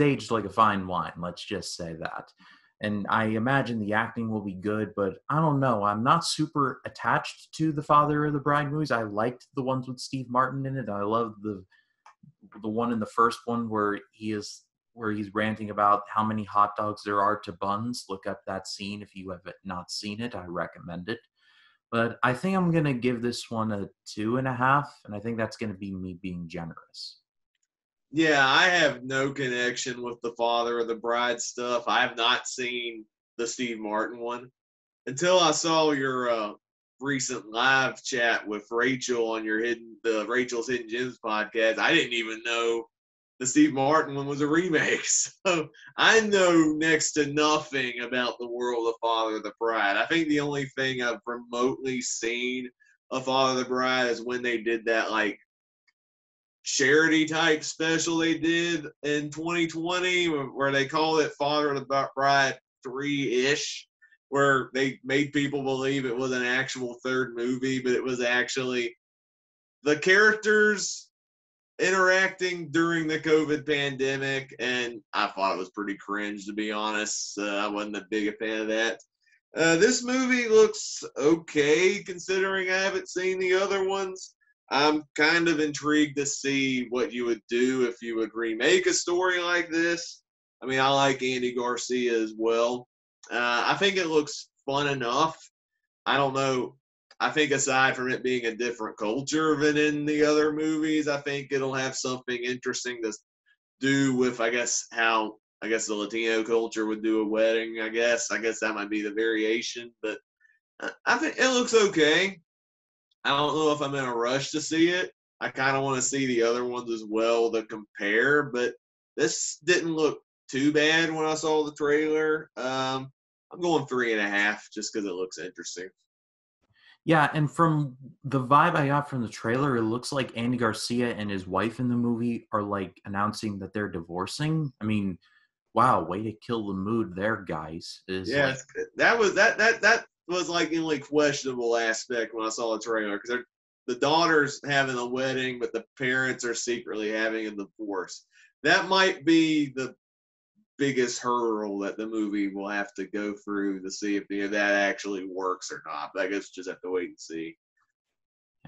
aged like a fine wine. Let's just say that. And I imagine the acting will be good, but I don't know. I'm not super attached to the Father of the Bride movies. I liked the ones with Steve Martin in it. I love the one in the first one where he's ranting about how many hot dogs there are to buns. Look up that scene if you have not seen it. I recommend it. But I think I'm going to give this one a 2.5, and I think that's going to be me being generous. Yeah, I have no connection with the Father of the Bride stuff. I have not seen the Steve Martin one until I saw your recent live chat with Rachel on the Rachel's Hidden Gems podcast. I didn't even know the Steve Martin one was a remake. So I know next to nothing about the world of Father of the Bride. I think the only thing I've remotely seen of Father of the Bride is when they did that like charity type special they did in 2020 where they called it Father of the Bride 3-ish, where they made people believe it was an actual third movie, but it was actually the characters interacting during the COVID pandemic, and I thought it was pretty cringe, to be honest. I wasn't a big fan of that. This movie looks okay considering I haven't seen the other ones. I'm kind of intrigued to see what you would do if you would remake a story like this. I mean, I like Andy Garcia as well. I think it looks fun enough. I don't know. I think aside from it being a different culture than in the other movies, I think it'll have something interesting to do with, how the Latino culture would do a wedding. I guess that might be the variation, but I think it looks okay. I don't know if I'm in a rush to see it. I kind of want to see the other ones as well to compare, but this didn't look too bad when I saw the trailer. I'm going 3.5 just because it looks interesting. Yeah, and from the vibe I got from the trailer, it looks like Andy Garcia and his wife in the movie are like announcing that they're divorcing. I mean, wow, way to kill the mood there, guys. Is like, Yes, that was like the only questionable aspect when I saw the trailer, because the daughter's having a wedding, but the parents are secretly having a divorce. That might be the biggest hurdle that the movie will have to go through to see if that actually works or not. But I guess we'll just have to wait and see.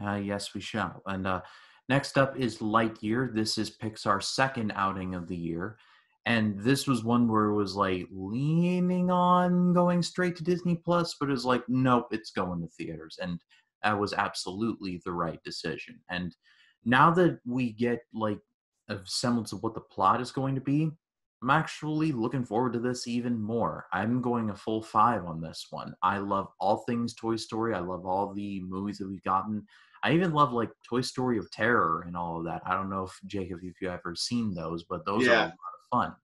yes, we shall. And next up is Lightyear. This is Pixar's second outing of the year. And this was one where it was like leaning on going straight to Disney Plus, but it was like, nope, it's going to theaters. And that was absolutely the right decision. And now that we get like a semblance of what the plot is going to be, I'm actually looking forward to this even more. I'm going a full 5 on this one. I love all things Toy Story. I love all the movies that we've gotten. I even love like Toy Story of Terror and all of that. I don't know if Jacob, if you ever seen those, but those are a lot Yeah. of fun.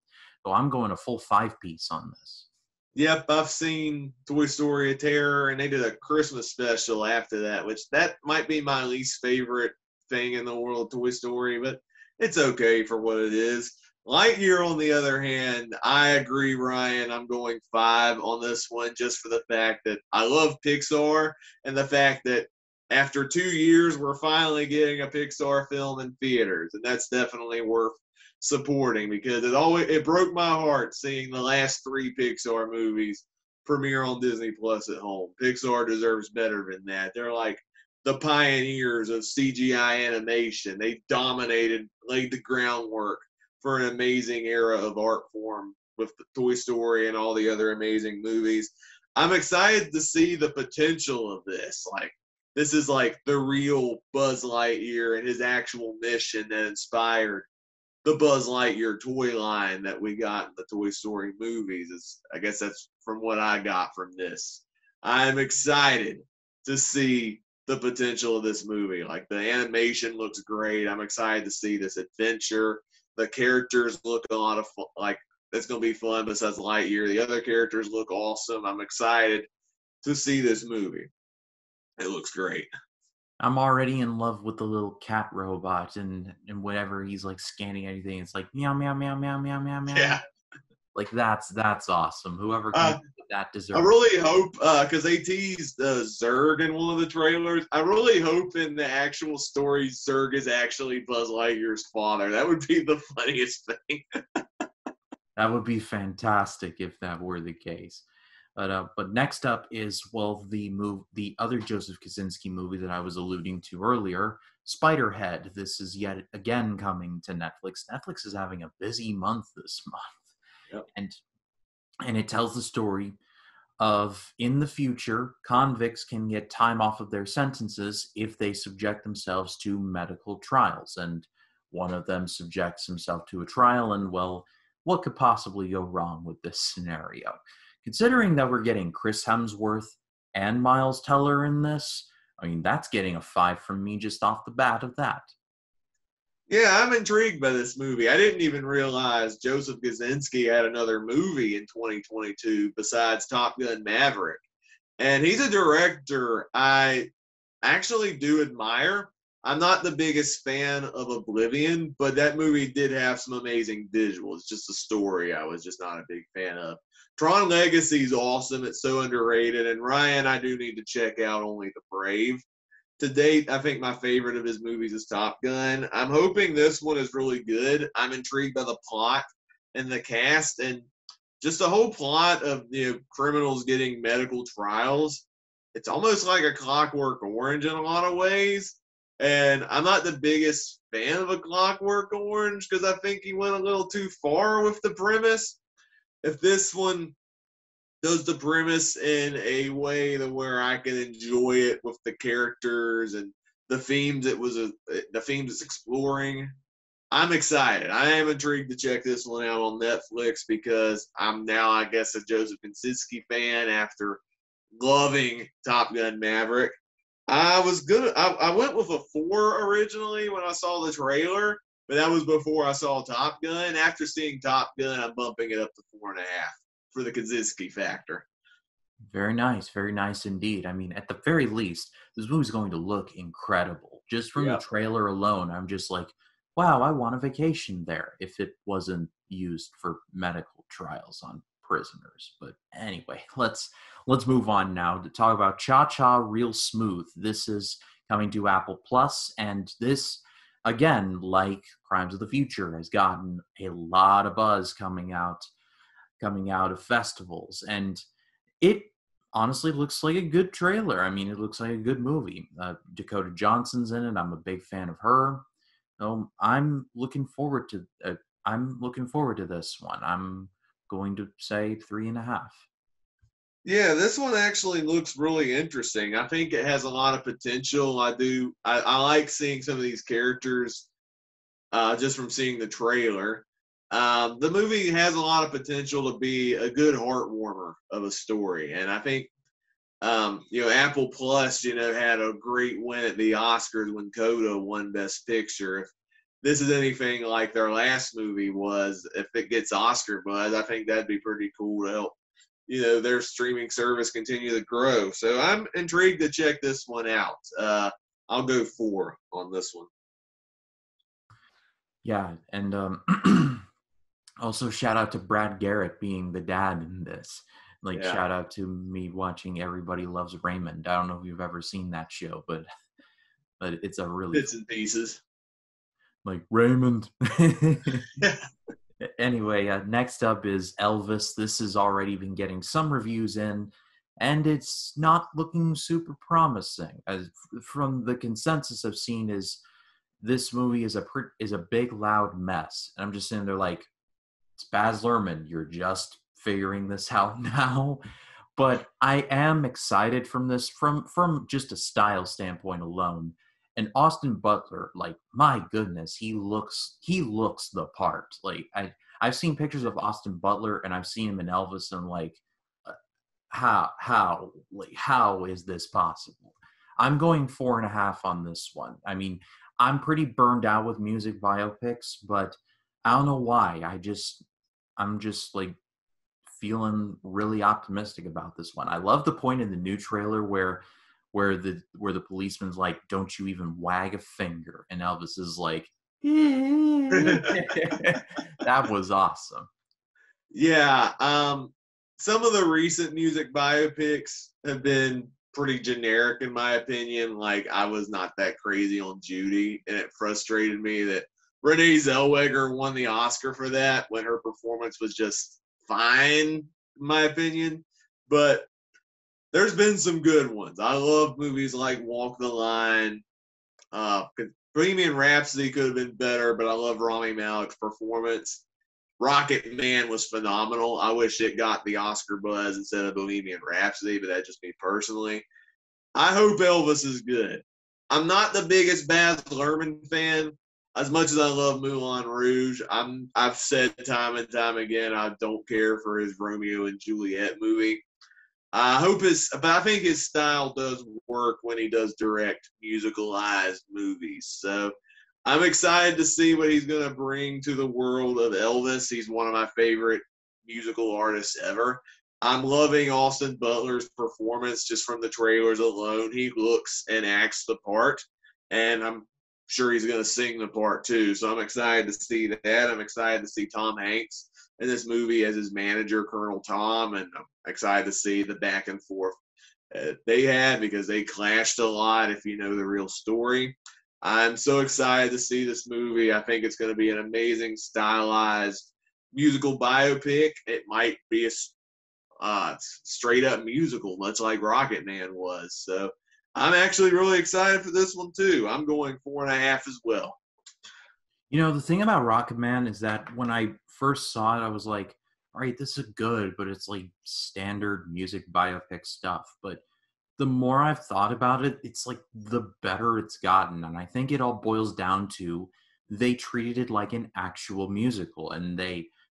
So I'm going a full 5-piece on this. Yep, I've seen Toy Story of Terror, and they did a Christmas special after that, which that might be my least favorite thing in the world of Toy Story, but it's okay for what it is. Lightyear, on the other hand, I agree, Ryan. I'm going 5 on this one just for the fact that I love Pixar, and the fact that after 2 years, we're finally getting a Pixar film in theaters, and that's definitely worth supporting, because it broke my heart seeing the last 3 Pixar movies premiere on Disney Plus at home. Pixar deserves better than that. They're like the pioneers of CGI animation. They dominated, laid the groundwork for an amazing era of art form with the Toy Story and all the other amazing movies. I'm excited to see the potential of this. Like, this is like the real Buzz Lightyear and his actual mission that inspired the Buzz Lightyear toy line that we got in the Toy Story movies. I guess that's from what I got from this. I'm excited to see the potential of this movie. Like, the animation looks great. I'm excited to see this adventure. The characters look a lot of fun. Like, it's going to be fun besides Lightyear. The other characters look awesome. I'm excited to see this movie. It looks great. I'm already in love with the little cat robot and whenever he's like scanning anything, it's like meow meow meow meow meow meow meow. Yeah. Like that's awesome. Whoever came up with that deserves. I really hope, because they teased Zurg in one of the trailers. I really hope in the actual story Zurg is actually Buzz Lightyear's father. That would be the funniest thing. That would be fantastic if that were the case. But next up is, well, the other Joseph Kosinski movie that I was alluding to earlier, Spiderhead. This is yet again coming to Netflix. Netflix is having a busy month this month. Yep. And it tells the story of, in the future, convicts can get time off of their sentences if they subject themselves to medical trials. And one of them subjects himself to a trial, and, well, what could possibly go wrong with this scenario? Considering that we're getting Chris Hemsworth and Miles Teller in this, I mean, that's getting a 5 from me just off the bat of that. Yeah, I'm intrigued by this movie. I didn't even realize Joseph Kosinski had another movie in 2022 besides Top Gun Maverick. And he's a director I actually do admire. I'm not the biggest fan of Oblivion, but that movie did have some amazing visuals. Just the story I was just not a big fan of. Tron Legacy is awesome. It's so underrated. And Ryan, I do need to check out Only the Brave. to date, I think my favorite of his movies is Top Gun. I'm hoping this one is really good. I'm intrigued by the plot and the cast and just the whole plot of criminals getting medical trials. It's almost like a Clockwork Orange in a lot of ways. And I'm not the biggest fan of a Clockwork Orange because I think he went a little too far with the premise. If this one does the premise in a way that where I can enjoy it with the characters and the themes the themes it's exploring, I'm excited. I am intrigued to check this one out on Netflix because I'm now, I guess, a Joseph Kosinski fan after loving Top Gun Maverick. I went with a 4 originally when I saw the trailer, but that was before I saw Top Gun. After seeing Top Gun, I'm bumping it up to 4.5 for the Kosinski factor. Very nice indeed. I mean, at the very least, this movie's going to look incredible. Just from the trailer alone, I'm just like, wow, I want a vacation there if it wasn't used for medical trials on prisoners. But anyway, let's move on now to talk about Cha Cha Real Smooth. This is coming to Apple Plus, and this, again, like Crimes of the Future, has gotten a lot of buzz coming out of festivals, and it honestly looks like a good trailer. I mean, it looks like a good movie. Dakota Johnson's in it. I'm a big fan of her. I'm looking forward to this one. I'm going to say 3.5. Yeah, this one actually looks really interesting. I think it has a lot of potential. I like seeing some of these characters just from seeing the trailer. The movie has a lot of potential to be a good heart warmer of a story, and I think Apple Plus had a great win at the Oscars when Coda won Best Picture. If this is anything like their last movie was, if it gets Oscar buzz, I think that'd be pretty cool to help their streaming service continue to grow. So I'm intrigued to check this one out. I'll go 4 on this one. Yeah, and also shout out to Brad Garrett being the dad in this. Shout out to me watching Everybody Loves Raymond. I don't know if you've ever seen that show, but it's a really bits and pieces. Like Raymond. Anyway, next up is Elvis. This has already been getting some reviews in, and it's not looking super promising. As from the consensus I've seen, is this movie is a big loud mess, and I'm just sitting there like, it's Baz Luhrmann. You're just figuring this out now. But I am excited from this from just a style standpoint alone. And Austin Butler, like, my goodness, he looks the part. Like, I've seen pictures of Austin Butler and I've seen him in Elvis, and I'm like, how is this possible? I'm going 4.5 on this one. I mean, I'm pretty burned out with music biopics, but I don't know why. I'm just like feeling really optimistic about this one. I love the point in the new trailer where the policeman's like, "Don't you even wag a finger," and Elvis is like, that was awesome. Yeah, some of the recent music biopics have been pretty generic in my opinion. Like, I was not that crazy on Judy, and it frustrated me that Renee Zellweger won the Oscar for that when her performance was just fine, in my opinion. But there's been some good ones. I love movies like Walk the Line. Bohemian Rhapsody could have been better, but I love Rami Malek's performance. Rocket Man was phenomenal. I wish it got the Oscar buzz instead of Bohemian Rhapsody, but that's just me personally. I hope Elvis is good. I'm not the biggest Baz Luhrmann fan. As much as I love Moulin Rouge, I've said time and time again I don't care for his Romeo and Juliet movie. But I think his style does work when he does direct musicalized movies. So I'm excited to see what he's going to bring to the world of Elvis. He's one of my favorite musical artists ever. I'm loving Austin Butler's performance just from the trailers alone. He looks and acts the part, and I'm sure he's going to sing the part too. So I'm excited to see that. I'm excited to see Tom Hanks in this movie as his manager, Colonel Tom, and I'm excited to see the back and forth they had, because they clashed a lot if you know the real story. I'm so excited to see this movie. I think it's going to be an amazing stylized musical biopic. It might be a straight up musical, much like Rocket Man was. So I'm actually really excited for this one too. I'm going 4.5 as well. You know, the thing about Rocket Man is that when I first saw it, I was like, all right, this is good, but it's like standard music biopic stuff. But the more I've thought about it, it's like the better it's gotten. And I think it all boils down to they treated it like an actual musical. And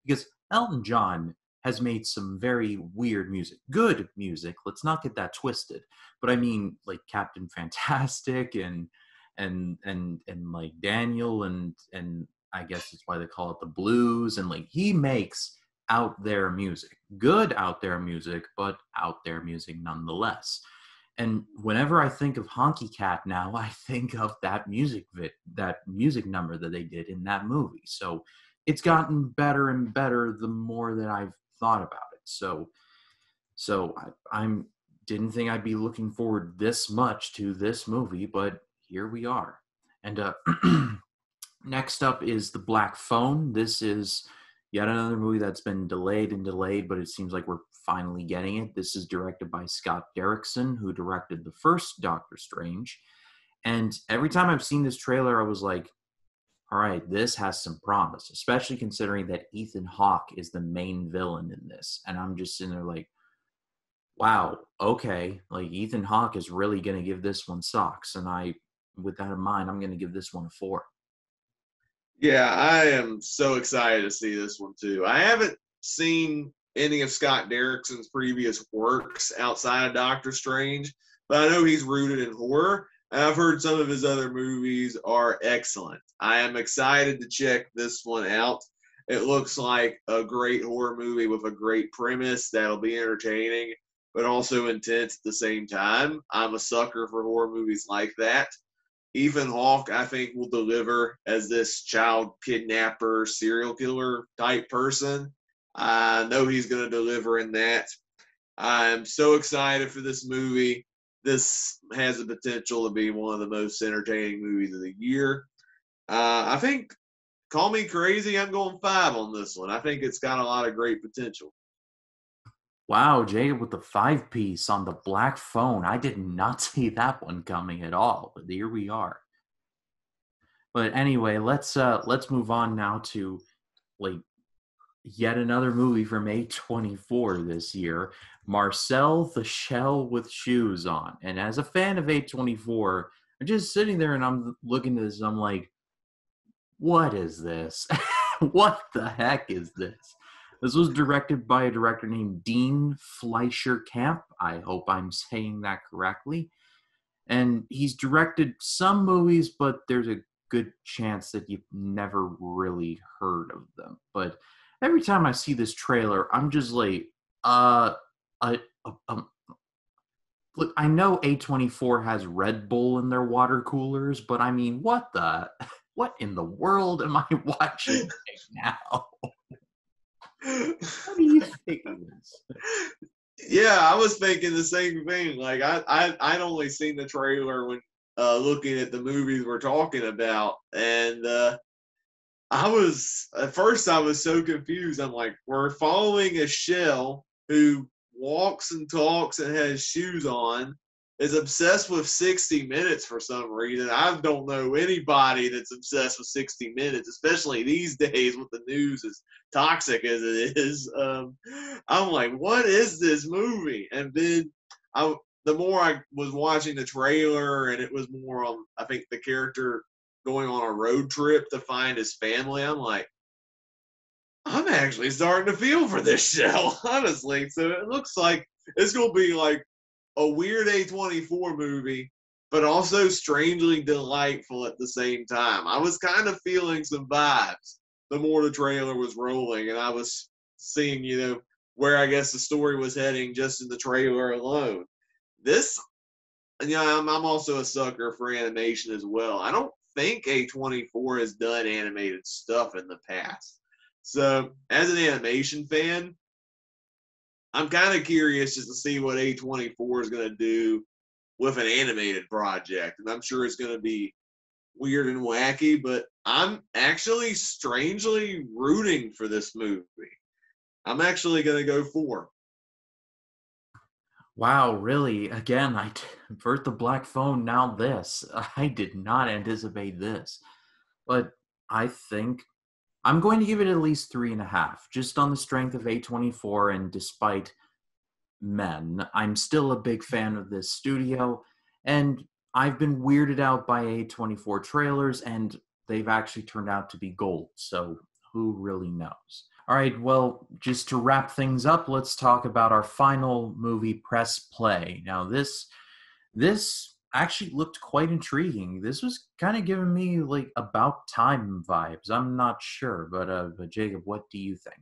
because Elton John has made some very weird music, good music. Let's not get that twisted. But I mean, like Captain Fantastic and like Daniel and I guess that's why they call it the blues. And like he makes out there music, good out there music, but out there music nonetheless. And whenever I think of Honky Cat now, I think of that music number that they did in that movie. So it's gotten better and better the more that I've thought about it. I'm didn't think I'd be looking forward this much to this movie, but here we are. And next up is The Black Phone. This is yet another movie that's been delayed and delayed, but it seems like we're finally getting it. This is directed by Scott Derrickson, who directed the first Doctor Strange. And every time I've seen this trailer, I was like, all right, this has some promise, especially considering that Ethan Hawke is the main villain in this. And I'm just sitting there like, wow, okay, like Ethan Hawke is really going to give this one socks. And with that in mind, I'm going to give this one a 4. Yeah, I am so excited to see this one too. I haven't seen any of Scott Derrickson's previous works outside of Doctor Strange, but I know he's rooted in horror, and I've heard some of his other movies are excellent. I am excited to check this one out. It looks like a great horror movie with a great premise that'll be entertaining, but also intense at the same time. I'm a sucker for horror movies like that. Ethan Hawke, I think, will deliver as this child kidnapper, serial killer type person. I know he's going to deliver in that. I'm so excited for this movie. This has the potential to be one of the most entertaining movies of the year. I think, call me crazy, I'm going 5 on this one. I think it's got a lot of great potential. Wow, Jacob with the 5-piece on The Black Phone. I did not see that one coming at all, but here we are. But anyway, let's move on now to like yet another movie from A24 this year, Marcel the Shell with Shoes On. And as a fan of A24, I'm just sitting there and I'm looking at this and I'm like, what is this? What the heck is this? This was directed by a director named Dean Fleischer Camp. I hope I'm saying that correctly. And he's directed some movies, but there's a good chance that you've never really heard of them. But every time I see this trailer, I'm just like, look, I know A24 has Red Bull in their water coolers, but I mean, what in the world am I watching right now? What do you think of this? Yeah, I was thinking the same thing. Like I'd only seen the trailer when looking at the movies we're talking about, and I was at first I was so confused. I'm like, we're following a shell who walks and talks and has shoes on, is obsessed with 60 Minutes for some reason. I don't know anybody that's obsessed with 60 Minutes, especially these days with the news as toxic as it is. I'm like, what is this movie? And then the more I was watching the trailer, and it was more on, I think, the character going on a road trip to find his family, I'm like, I'm actually starting to feel for this show, honestly. So it looks like it's going to be like a weird A24 movie, but also strangely delightful at the same time. I was kind of feeling some vibes the more the trailer was rolling, and I was seeing, where I guess the story was heading just in the trailer alone. This, I'm also a sucker for animation as well. I don't think A24 has done animated stuff in the past. So, as an animation fan, I'm kind of curious just to see what A24 is going to do with an animated project. And I'm sure it's going to be weird and wacky, but I'm actually strangely rooting for this movie. I'm actually going to go for. Wow, really? Again, Bert the Black Phone, now this. I did not anticipate this. But I think I'm going to give it at least 3.5, just on the strength of A24, and despite men, I'm still a big fan of this studio, and I've been weirded out by A24 trailers, and they've actually turned out to be gold, so who really knows? All right, well, just to wrap things up, let's talk about our final movie, Press Play. Now, this actually looked quite intriguing. This was kind of giving me like About Time vibes. I'm not sure, but Jacob, what do you think?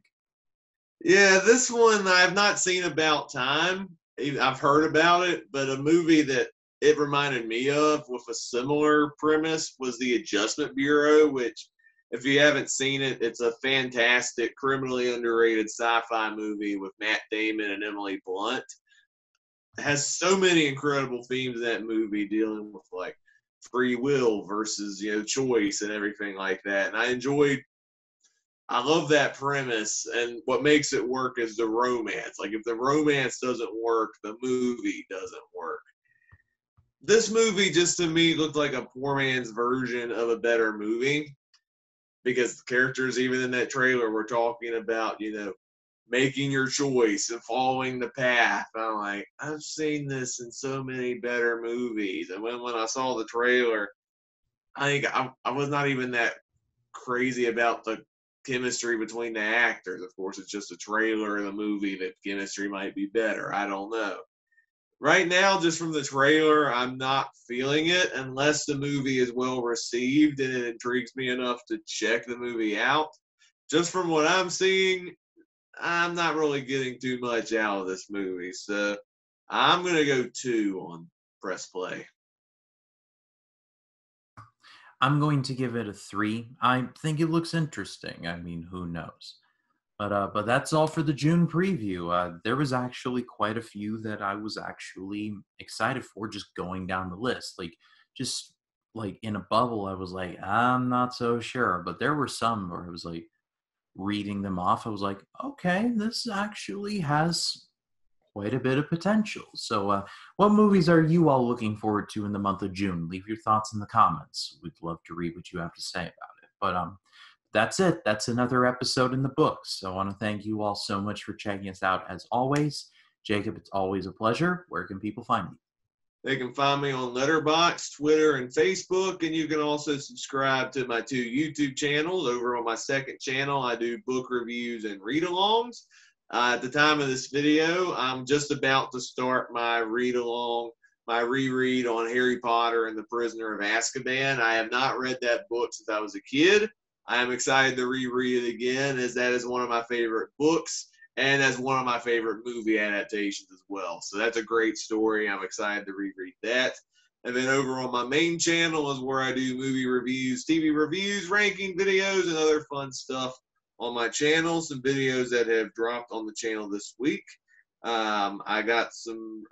Yeah, this one I've not seen About Time. I've heard about it, but a movie that it reminded me of with a similar premise was The Adjustment Bureau, which, if you haven't seen it, it's a fantastic, criminally underrated sci-fi movie with Matt Damon and Emily Blunt. It has so many incredible themes in that movie, dealing with like free will versus choice and everything like that. And I love that premise, and what makes it work is the romance. Like, if the romance doesn't work, the movie doesn't work. This movie, just to me, looked like a poor man's version of a better movie, because the characters, even in that trailer, were talking about, making your choice and following the path. I'm like, I've seen this in so many better movies. And when I saw the trailer, I think I was not even that crazy about the chemistry between the actors. Of course, it's just a trailer of the movie that chemistry might be better. I don't know. Right now, just from the trailer, I'm not feeling it unless the movie is well received and it intrigues me enough to check the movie out. Just from what I'm seeing, I'm not really getting too much out of this movie. So I'm going to go 2 on Press Play. I'm going to give it a 3. I think it looks interesting. I mean, who knows? But that's all for the June preview. There was actually quite a few that I was actually excited for, just going down the list. Just like in a bubble, I was like, I'm not so sure. But there were some where I was like, reading them off, I was like, okay, this actually has quite a bit of potential. So, what movies are you all looking forward to in the month of June? Leave your thoughts in the comments. We'd love to read what you have to say about it. But that's it. That's another episode in the books. So I want to thank you all so much for checking us out as always. Jacob, it's always a pleasure. Where can people find you? They can find me on Letterboxd, Twitter, and Facebook, and you can also subscribe to my 2 YouTube channels. Over on my second channel, I do book reviews and read-alongs. At the time of this video, I'm just about to start my read-along, my reread on Harry Potter and the Prisoner of Azkaban. I have not read that book since I was a kid. I am excited to reread it again, as that is one of my favorite books, and as one of my favorite movie adaptations as well. So that's a great story. I'm excited to reread that. And then over on my main channel is where I do movie reviews, TV reviews, ranking videos, and other fun stuff on my channel. Some videos that have dropped on the channel this week. I got some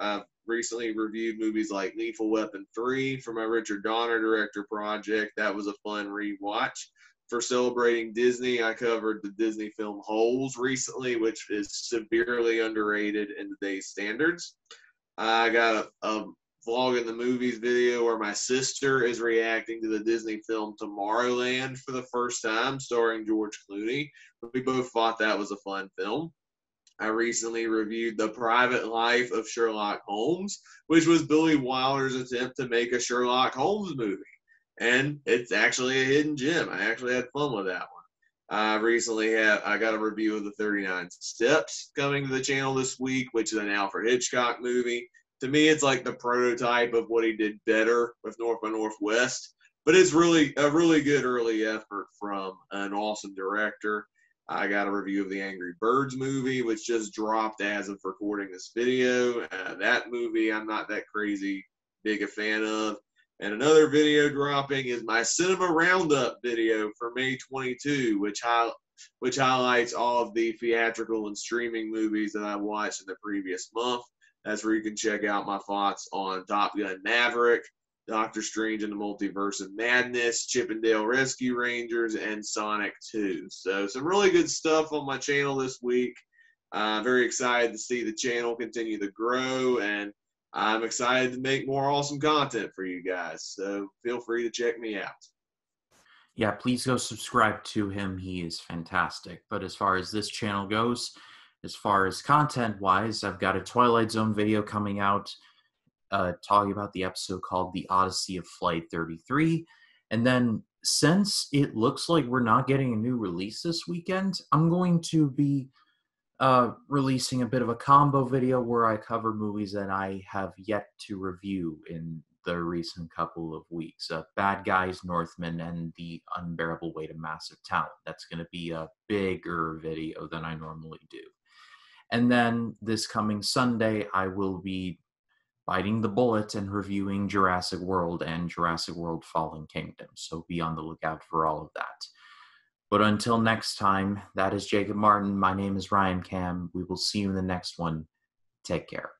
recently reviewed movies like Lethal Weapon 3 for my Richard Donner director project. That was a fun rewatch. For celebrating Disney, I covered the Disney film Holes recently, which is severely underrated in today's standards. I got a vlog in the movies video where my sister is reacting to the Disney film Tomorrowland for the first time, starring George Clooney. We both thought that was a fun film. I recently reviewed The Private Life of Sherlock Holmes, which was Billy Wilder's attempt to make a Sherlock Holmes movie. And it's actually a hidden gem. I actually had fun with that one. I got a review of the 39 Steps coming to the channel this week, which is an Alfred Hitchcock movie. To me, it's like the prototype of what he did better with North by Northwest, but it's really a really good early effort from an awesome director. I got a review of the Angry Birds movie, which just dropped as of recording this video. That movie I'm not that crazy big a fan of. And another video dropping is my Cinema Roundup video for May 22, which which highlights all of the theatrical and streaming movies that I watched in the previous month. That's where you can check out my thoughts on Top Gun Maverick, Doctor Strange and the Multiverse of Madness, Chippendale Rescue Rangers, and Sonic 2. So some really good stuff on my channel this week. Very excited to see the channel continue to grow, and I'm excited to make more awesome content for you guys. So feel free to check me out. Yeah, please go subscribe to him. He is fantastic. But as far as this channel goes, as far as content-wise, I've got a Twilight Zone video coming out talking about the episode called The Odyssey of Flight 33. And then, since it looks like we're not getting a new release this weekend, I'm going to be releasing a bit of a combo video where I cover movies that I have yet to review in the recent couple of weeks. Bad Guys, Northman, and The Unbearable Weight of Massive Talent. That's going to be a bigger video than I normally do. And then this coming Sunday, I will be biting the bullet and reviewing Jurassic World and Jurassic World Fallen Kingdom. So be on the lookout for all of that. But until next time, that is Jacob Martin. My name is Ryan Cam. We will see you in the next one. Take care.